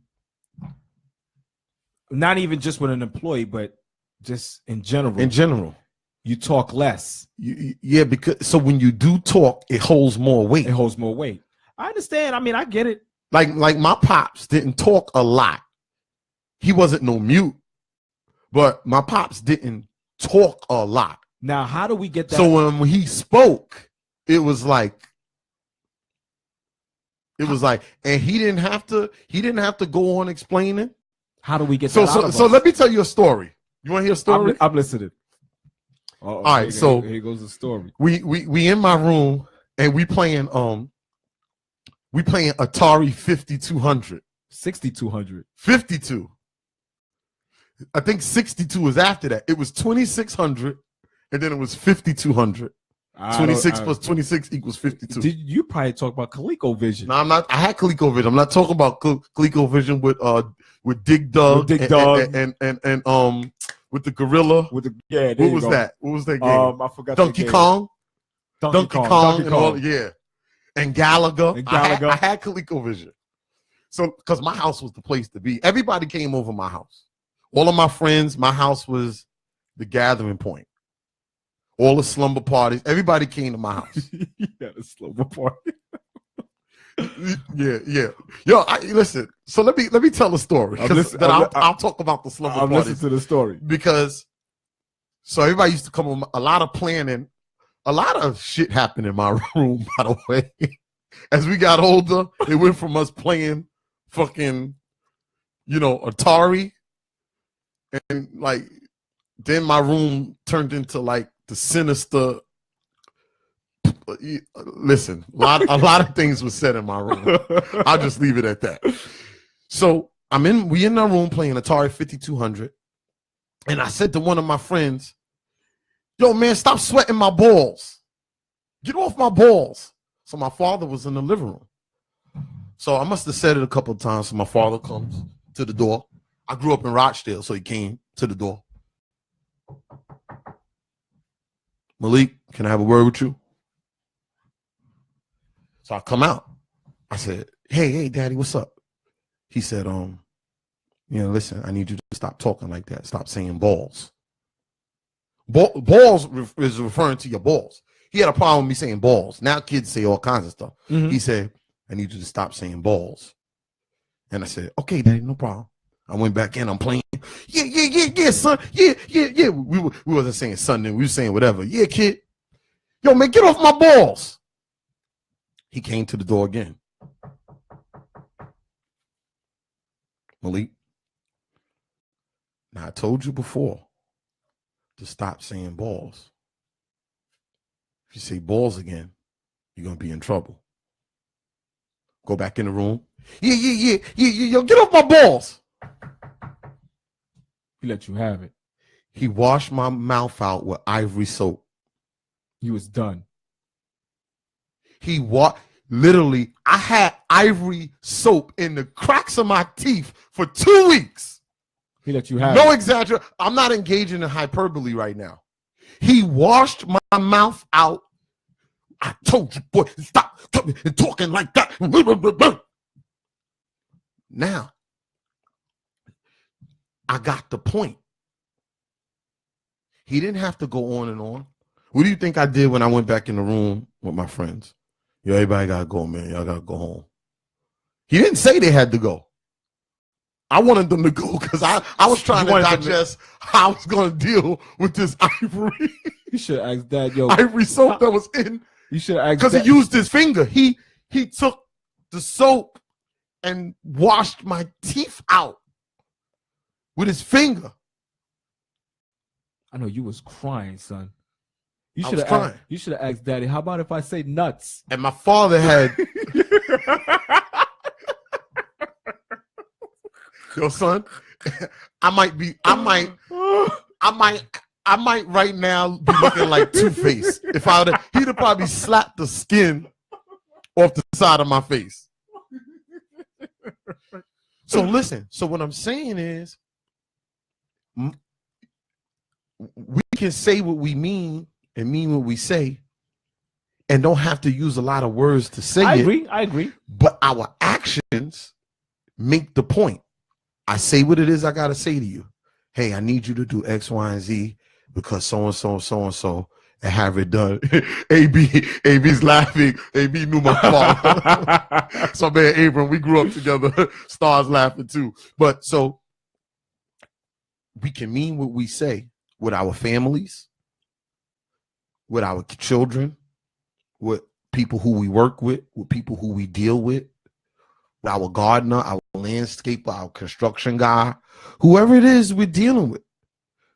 not even just with an employee, but just in general, you talk less. Yeah, because so when you do talk, it holds more weight. It holds more weight. I understand. I mean, I get it. Like my pops didn't talk a lot. He wasn't no mute, but my pops didn't talk a lot. Now, how do we get that? So when he spoke, it was like, and he didn't have to go on explaining. How do we get that out of so let me tell you a story. You want to hear a story? I'm listening. All right, so here goes the story. We in my room and we playing Atari 5200. 6200. 52. I think 62 was after that. It was 2600 and then it was 5200. 26 plus 26 equals 52. Did you probably talk about ColecoVision? No, I'm not. I had ColecoVision. I'm not talking about ColecoVision with Dig Dug, and with the gorilla. What was that? What was that game? I forgot. Donkey Kong. Donkey Kong. And all, yeah. And Galaga. I had ColecoVision. So, because my house was the place to be. Everybody came over my house. All of my friends, my house was the gathering point. All the slumber parties, everybody came to my house. Yeah, the slumber party. yeah. Yo, listen. So let me tell a story. I'll talk about the slumber parties. Listen to the story because so everybody used to come on. A lot of planning, a lot of shit happened in my room. By the way, as we got older, it went from us playing fucking, Atari, and like then my room turned into like the sinister. Listen, a lot of things were said in my room. I'll just leave it at that. So we in our room playing Atari 5200, and I said to one of my friends, "Yo, man, stop sweating my balls. Get off my balls." So my father was in the living room. So I must have said it a couple of times. So my father comes to the door. I grew up in Rochdale, so he came to the door. "Malik, can I have a word with you?" So I come out. I said, hey, Daddy, what's up? He said, listen, I need you to stop talking like that. Stop saying balls. Balls is referring to your balls. He had a problem with me saying balls. Now kids say all kinds of stuff. He said, I need you to stop saying balls. And I said, okay, Daddy, no problem. I went back in. I'm playing. Yeah, son. Yeah. We wasn't saying son then. We were saying whatever. Yeah, kid. Yo, man, get off my balls. He came to the door again. Malik, now I told you before to stop saying balls. If you say balls again, you're going to be in trouble. Go back in the room. Yeah. Yo, get off my balls. He let you have it. He washed my mouth out with ivory soap. You was done. He walked. Literally, I had ivory soap in the cracks of my teeth for 2 weeks. He let you have No it. exaggeration. I'm not engaging in hyperbole right now. He washed my mouth out. I told you, boy, stop coming and talking like that. Now, I got the point. He didn't have to go on and on. What do you think I did when I went back in the room with my friends? Yo, everybody gotta go, man. Y'all gotta go home. He didn't say they had to go. I wanted them to go because I was trying to digest how I was gonna deal with this ivory. You should ask that, yo. Ivory soap that was in. You should ask because he used his finger. He took the soap and washed my teeth out with his finger. I know you was crying, son. You I was crying. You should have asked Daddy. How about if I say nuts? And my father had. Yo, son, I might right now be looking like Two-Face. If I would, he'd have probably slapped the skin off the side of my face. So listen. So what I'm saying is, we can say what we mean and mean what we say, and don't have to use a lot of words to say it. I agree. But our actions make the point. I say what it is I gotta say to you. Hey, I need you to do X, Y, and Z because so and so and so and so, and have it done. AB's laughing. AB knew my father. So man, Abram, we grew up together. Stars laughing too. But so we can mean what we say with our families, with our children, with people who we work with people who we deal with our gardener, our landscaper, our construction guy, whoever it is we're dealing with.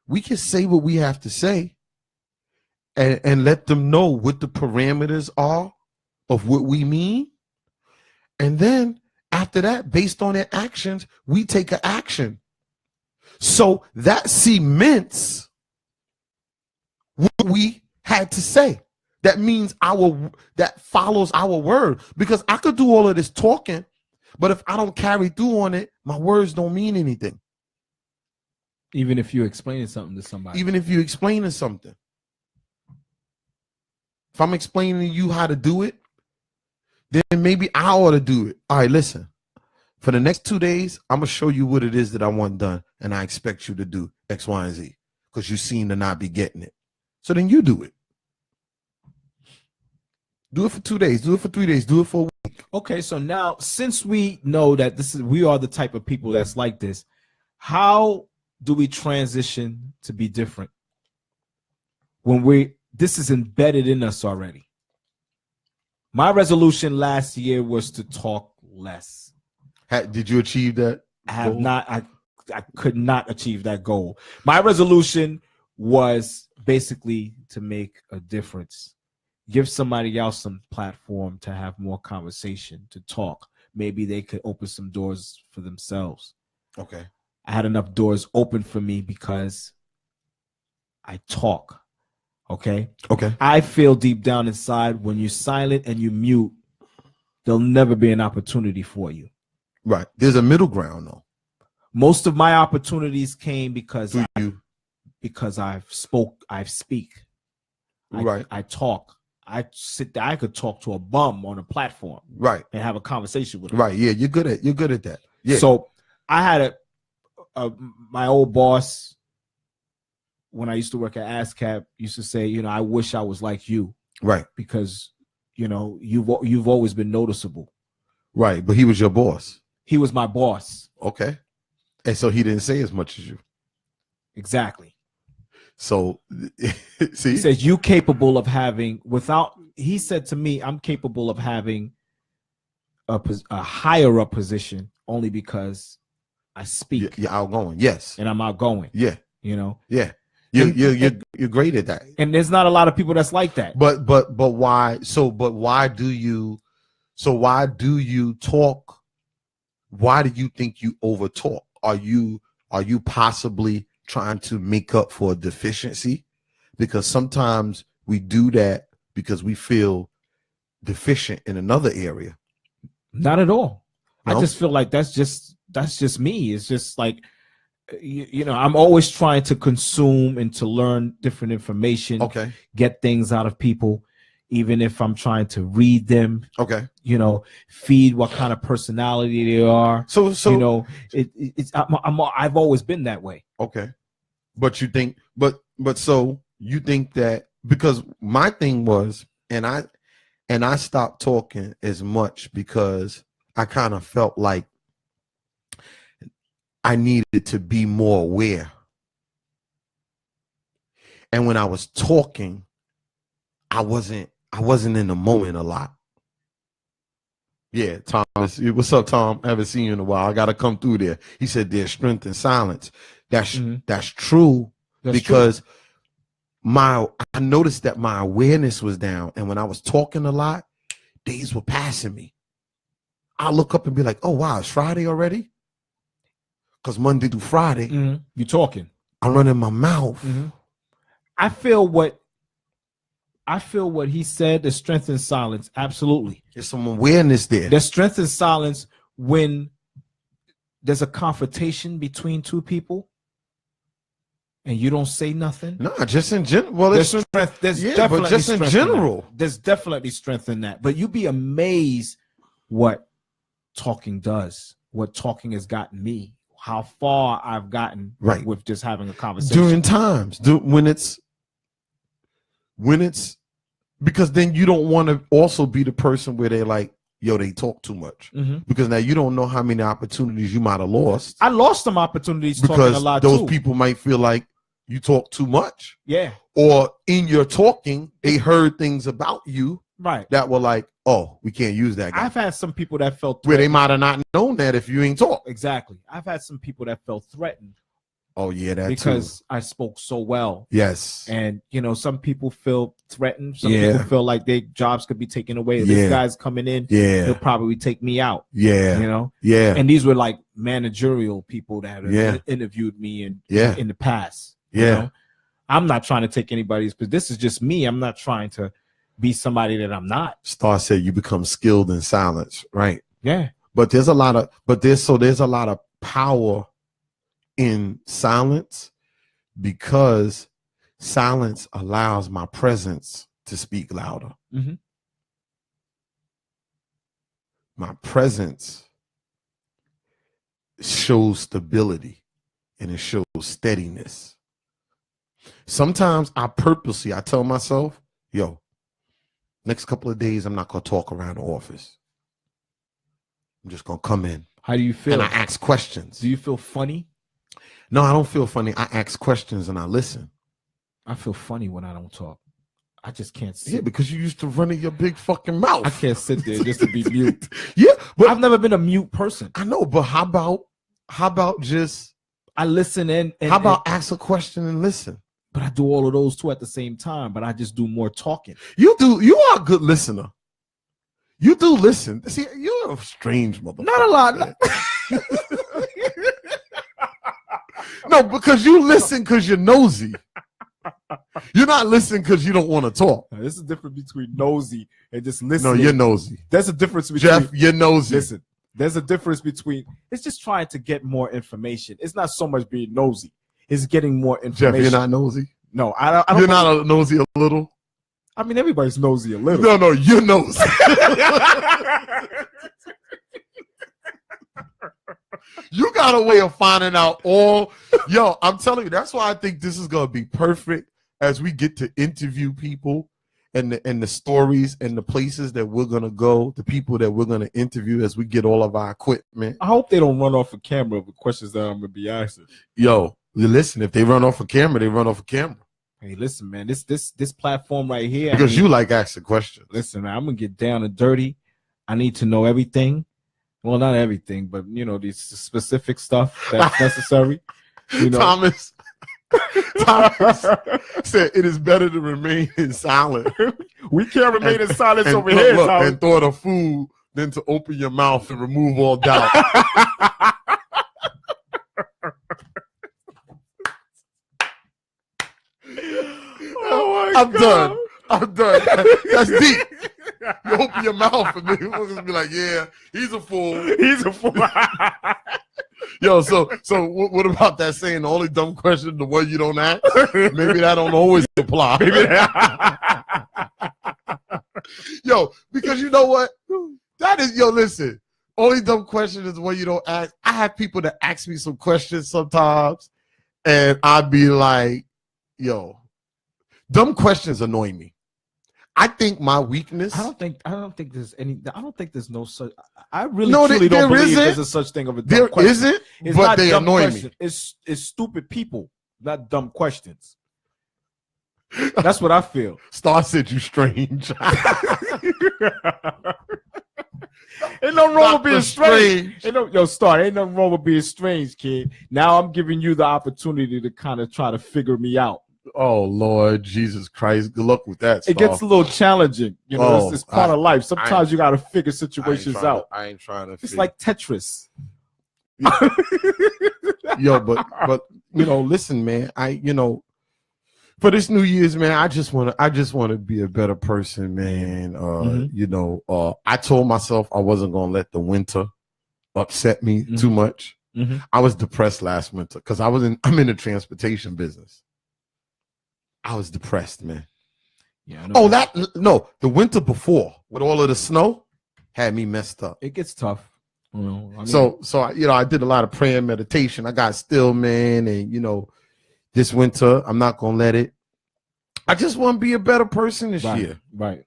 We can say what we have to say and let them know what the parameters are of what we mean. And then after that, based on their actions, we take an action. So that cements what we had to say. That means that follows our word. Because I could do all of this talking, but if I don't carry through on it, my words don't mean anything. Even if you're explaining something to somebody. Even if you're explaining something. If I'm explaining to you how to do it, then maybe I ought to do it. All right, listen. For the next 2 days, I'm going to show you what it is that I want done, and I expect you to do X, Y, and Z because you seem to not be getting it. So then you do it. Do it for 2 days. Do it for 3 days. Do it for a week. Okay, so now since we know that we are the type of people that's like this, how do we transition to be different when this is embedded in us already? My resolution last year was to talk less. Did you achieve that? I have not. I could not achieve that goal. My resolution was basically to make a difference. Give somebody else some platform to have more conversation, to talk. Maybe they could open some doors for themselves. Okay. I had enough doors open for me because I talk. Okay. Okay. I feel deep down inside when you're silent and you mute, there'll never be an opportunity for you. Right. There's a middle ground though. Most of my opportunities came because I speak. Right. I talk. I sit there. I could talk to a bum on a platform. Right. And have a conversation with him. Right. Yeah. You're good at that. Yeah. So I had my old boss when I used to work at ASCAP used to say, I wish I was like you. Right. Because, you've always been noticeable. Right. But he was your boss. He was my boss. Okay. And so he didn't say as much as you. Exactly. So, see? He says, you capable of having, he said to me, I'm capable of having a higher up position only because I speak. You're outgoing. Yes. And I'm outgoing. Yeah. Yeah. You're great at that. And there's not a lot of people that's like that. But why? But why do you talk? Why do you think you over talk? Are you possibly trying to make up for a deficiency? Because sometimes we do that because we feel deficient in another area. Not at all. No? I just feel like that's just me. It's just like, you know, I'm always trying to consume and to learn different information, Okay. get things out of people, even if I'm trying to read them, Okay. you know, feed what kind of personality they are. So You know, I've always been that way. okay. But you think, but so you think that, because my thing was, and I stopped talking as much because I kind of felt like I needed to be more aware. And when I was talking, I wasn't in the moment a lot. Yeah, Thomas. What's up, Tom? I haven't seen you in a while. I gotta come through there. He said there's strength in silence. That's true. That's because I noticed that my awareness was down, and when I was talking a lot, days were passing me. I look up and be like, "Oh wow, it's Friday already." Because Monday through Friday, you're talking. I'm running my mouth. I feel what he said. The strength in silence. Absolutely, There's some awareness there. there's strength in silence when there's a confrontation between two people, and you don't say nothing. No, just in general. Well, There's strength. There's definitely but just in strength general. that. There's definitely strength in that. But you'd be amazed what talking does. What talking has gotten me. How far I've gotten with just having a conversation. During times, when it's because then you don't want to also be the person where they're like, yo, they talk too much. Because now you don't know how many opportunities you might have lost. I lost some opportunities because talking a lot those too. people might feel like you talk too much. Yeah. Or in your talking, they heard things about you that were like, oh, we can't use that guy. I've had some people that felt where they might have not known that if you ain't talk. Exactly. I've had some people that felt threatened. Oh yeah, that because too. I spoke so well. Yes. And you know, some people feel threatened. Some people feel like their jobs could be taken away. This guy's coming in. He'll probably take me out. You know. And these were like managerial people that have interviewed me in the past. You know? I'm not trying to take anybody's, but this is just me. I'm not trying to be somebody that I'm not. Star said you become skilled in silence, right? Yeah. But there's a lot of power in silence, because silence allows my presence to speak louder. My presence shows stability and it shows steadiness. Sometimes I tell myself, yo, next couple of days, I'm not going to talk around the office. I'm just going to come in. How do you feel? And I ask questions. Do you feel funny? No, I don't feel funny. I ask questions and I listen. I feel funny when I don't talk. I just can't sit. Yeah, because you used to running your big fucking mouth. I can't sit there just to be mute. But I've never been a mute person. I know, but how about just I listen and how about ask a question and listen? But I do all of those too at the same time, but I just do more talking. You are a good listener. You do listen. See, you're a strange motherfucker. Not a lot. No, because you listen because you're nosy. You're not listening because you don't want to talk. Now, there's a difference between nosy and just listening. No, you're nosy. There's a difference between Jeff, you're nosy. Listen, there's a difference between it's just trying to get more information. It's not so much being nosy. It's getting more information. Jeff, you're not nosy. No, I don't. You're not a nosy a little. I mean, everybody's nosy a little. No, you're nosy. You got a way of finding out all. Yo, I'm telling you, that's why I think this is gonna be perfect as we get to interview people and the stories and the places that we're gonna go, the people that we're gonna interview as we get all of our equipment. I hope they don't run off a camera with questions that I'm gonna be asking. Yo, listen, if they run off a camera, they run off a camera. Hey, listen, man, this platform right here. Because you like asking questions. Listen, man, I'm gonna get down and dirty. I need to know everything. Well, not everything, but you know, these specific stuff that's necessary. You know, Thomas said it is better to remain in silence. We can't remain in silence over look, here. And thought of food than to open your mouth and remove all doubt. Oh my I'm God. done. I'm done. That's deep. You open your mouth and people just be like, yeah, he's a fool. He's a fool. Yo, so what about that saying, the only dumb question, the one you don't ask? Maybe that don't always apply. Yo, because you know what? That is, yo, listen, only dumb question is the one you don't ask. I have people that ask me some questions sometimes, and I'd be like, yo, dumb questions annoy me. I think my weakness. I don't think there's no such. I really truly don't believe there's a such thing of a dumb there question. Isn't, it's but not they dumb annoy question. me. It's stupid people, not dumb questions. That's what I feel. Star said you strange. Ain't no wrong with being strange. Star, ain't nothing wrong with being strange, kid. Now I'm giving you the opportunity to kind of try to figure me out. Oh Lord Jesus Christ! Good luck with that. Star. It gets a little challenging, you know. It's part of life. Sometimes you got to figure situations out. I ain't trying to. It's like Tetris. Yo, but you know, listen, man. For this New Year's, man, I just want to be a better person, man. You know, I told myself I wasn't gonna let the winter upset me too much. I was depressed last winter because I'm in the transportation business. I was depressed, man. Yeah. The winter before with all of the snow had me messed up. It gets tough. You know, so you know, I did a lot of prayer and meditation. I got still, man, and you know, this winter I'm not gonna let it. I just want to be a better person this year. Right.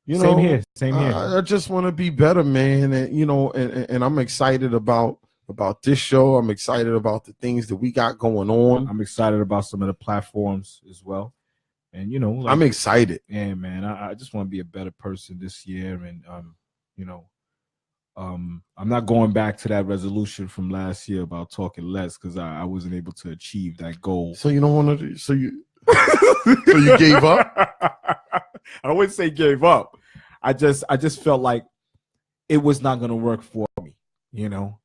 You know, same here. I just want to be better, man, and you know, and I'm excited about this show. I'm excited about the things that we got going on. I'm excited about some of the platforms as well. And, you know, I'm excited. Yeah, man, I just want to be a better person this year. And, you know, I'm not going back to that resolution from last year about talking less because I wasn't able to achieve that goal. So you don't want to, so you gave up? I wouldn't say gave up. I just felt like it was not going to work for me, you know.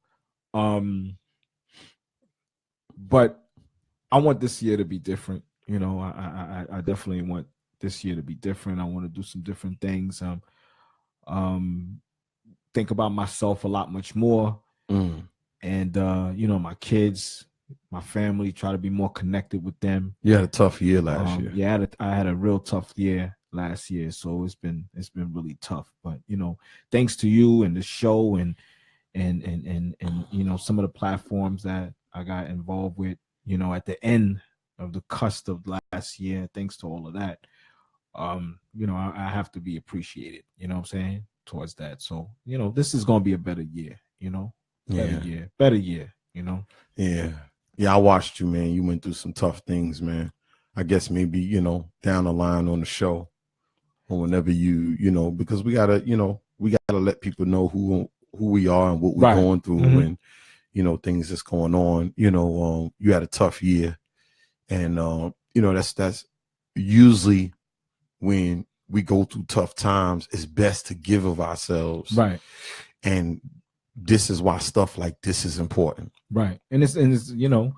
But I want this year to be different. You know, I definitely want this year to be different. I want to do some different things. Think about myself a lot much more. And, you know, my kids, my family, try to be more connected with them. You had a tough year last year. Yeah, I had a real tough year last year. So it's been really tough. But, you know, thanks to you and the show and you know, some of the platforms that I got involved with, you know, at the end of the cusp of last year, thanks to all of that, you know, I have to be appreciated, you know what I'm saying, towards that. So, you know, this is going to be a better year, you know, better year, you know. Yeah. I watched you, man. You went through some tough things, man. I guess maybe, you know, down the line on the show or whenever you know, because we got to let people know who we are and what we're going through and, you know, things that's going on. You know, you had a tough year. And, you know, that's usually when we go through tough times, it's best to give of ourselves. Right. And this is why stuff like this is important. Right. And it's you know,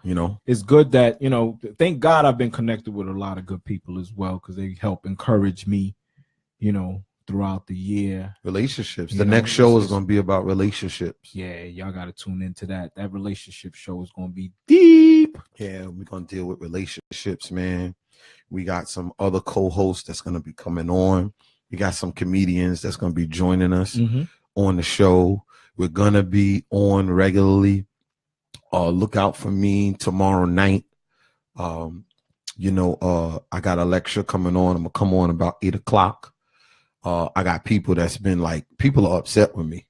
it's good that, you know, thank God I've been connected with a lot of good people as well, because they help encourage me, you know, throughout the year. Relationships. The next show is going to be about relationships. Yeah, y'all got to tune into that. That relationship show is going to be deep. Yeah, we're going to deal with relationships, man. We got some other co-hosts that's going to be coming on. We got some comedians that's going to be joining us on the show. We're going to be on regularly. Look out for me tomorrow night. You know, I got a lecture coming on. I'm going to come on about 8:00. I got people that's been like, people are upset with me.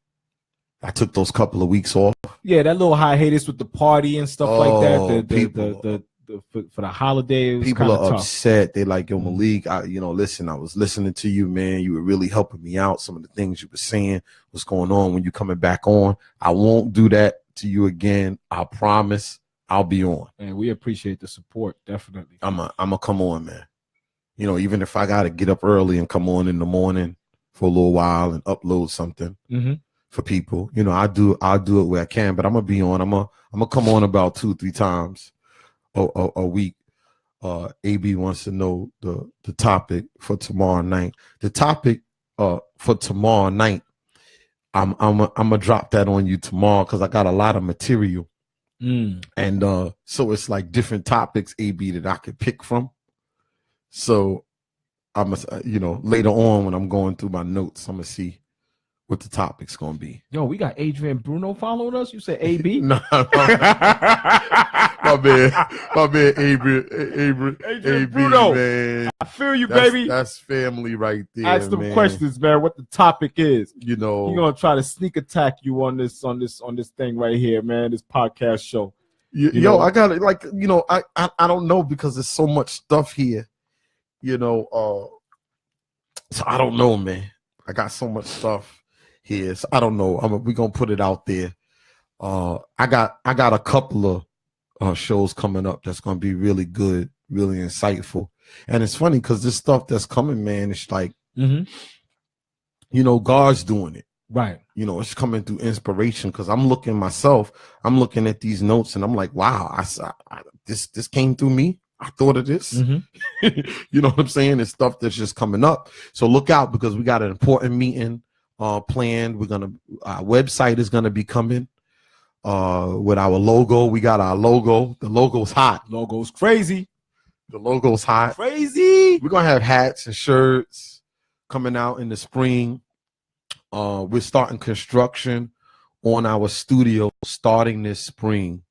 I took those couple of weeks off. Yeah, that little hiatus with the party and stuff like that. For the holiday, people are tough. upset. They like, yo, Malik, listen, I was listening to you, man. You were really helping me out. Some of the things you were saying, what's going on when you coming back on. I won't do that to you again. I promise I'll be on. And we appreciate the support, definitely. I'm a come on, man. You know, even if I got to get up early and come on in the morning for a little while and upload something for people, you know, I'll do it where I can, but I'm going to be on. I'm going to come on about 2-3 times a week. AB wants to know the topic for tomorrow night. The topic for tomorrow night, I'm gonna drop that on you tomorrow because I got a lot of material. And so it's like different topics, AB, that I could pick from. So I'm later on when I'm going through my notes, I'm gonna see what the topic's gonna be. Yo, we got Adrian Bruno following us. You said AB? No, my man, Adrian Bruno. Man. I feel you, baby. That's family right there. Ask them questions, man. What the topic is? You know, he's gonna try to sneak attack you on this thing right here, man. This podcast show. I got it. Like, I don't know because there's so much stuff here. So I don't know, man. I got so much stuff here. So I don't know. We're gonna put it out there. I got a couple of shows coming up that's gonna be really good, really insightful. And it's funny because this stuff that's coming, man, it's like, God's doing it. Right. It's coming through inspiration because I'm looking at these notes and I'm like, wow, this came through me. I thought of this. You know what I'm saying? It's stuff that's just coming up. So look out because we got an important meeting planned. Our website is gonna be coming with our logo. We got our logo. The logo's hot. Logo's crazy. The logo's hot. Crazy. We're gonna have hats and shirts coming out in the spring. We're starting construction on our studio starting this spring.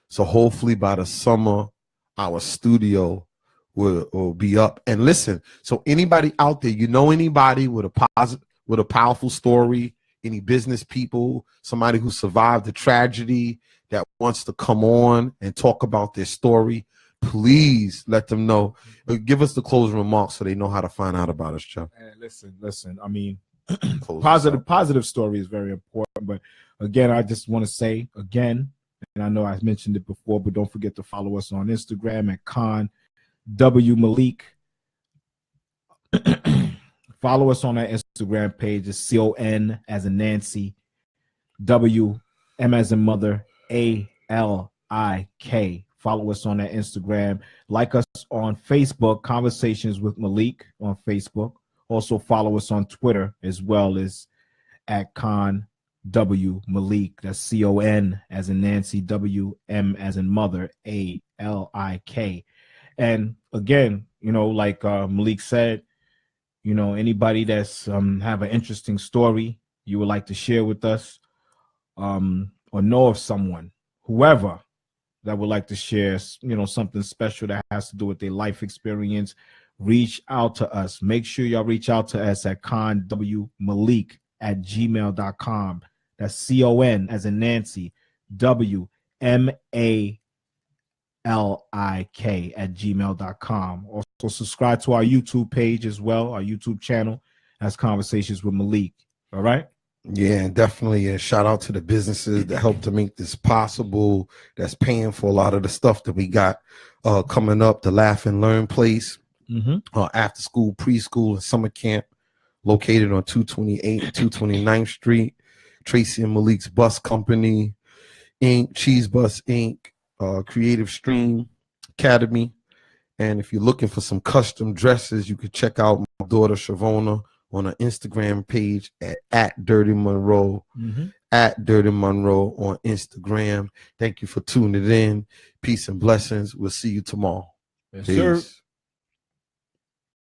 So hopefully by the summer, our studio will be up. And listen, so anybody out there, anybody with a powerful story, any business people, somebody who survived the tragedy that wants to come on and talk about their story, please let them know. Give us the closing remarks so they know how to find out about us, Jeff. Listen. I mean, positive story is very important. But again, I just want to say again, and I know I mentioned it before, but don't forget to follow us on Instagram at Khan W Malik. Follow us on our Instagram page. It's CON as in Nancy, W M as in mother, ALIK. Follow us on our Instagram. Like us on Facebook, Conversations with Malik on Facebook. Also follow us on Twitter as well as at Khan W Malik. That's CON as in Nancy, WM as in mother, ALIK. And again, like Malik said, anybody that's have an interesting story you would like to share with us, or know of someone, whoever that would like to share, something special that has to do with their life experience, reach out to us. Make sure y'all reach out to us at conwmalik@gmail.com. That's CON as in Nancy, WMALIK@gmail.com. Also subscribe to our YouTube page as well, our YouTube channel. That's Conversations with Malik. All right. Yeah, definitely. And shout out to the businesses that helped to make this possible, that's paying for a lot of the stuff that we got coming up. The Laugh and Learn place, after school, preschool, and summer camp located on 228 and 229th Street. Tracy and Malik's Bus Company, Inc., Cheese Bus, Inc., Creative Stream Academy. And if you're looking for some custom dresses, you could check out my daughter Shavona on her Instagram page at Dirty Monroe, at Dirty Monroe on Instagram. Thank you for tuning in. Peace and blessings. We'll see you tomorrow. Yes, Peace. sir.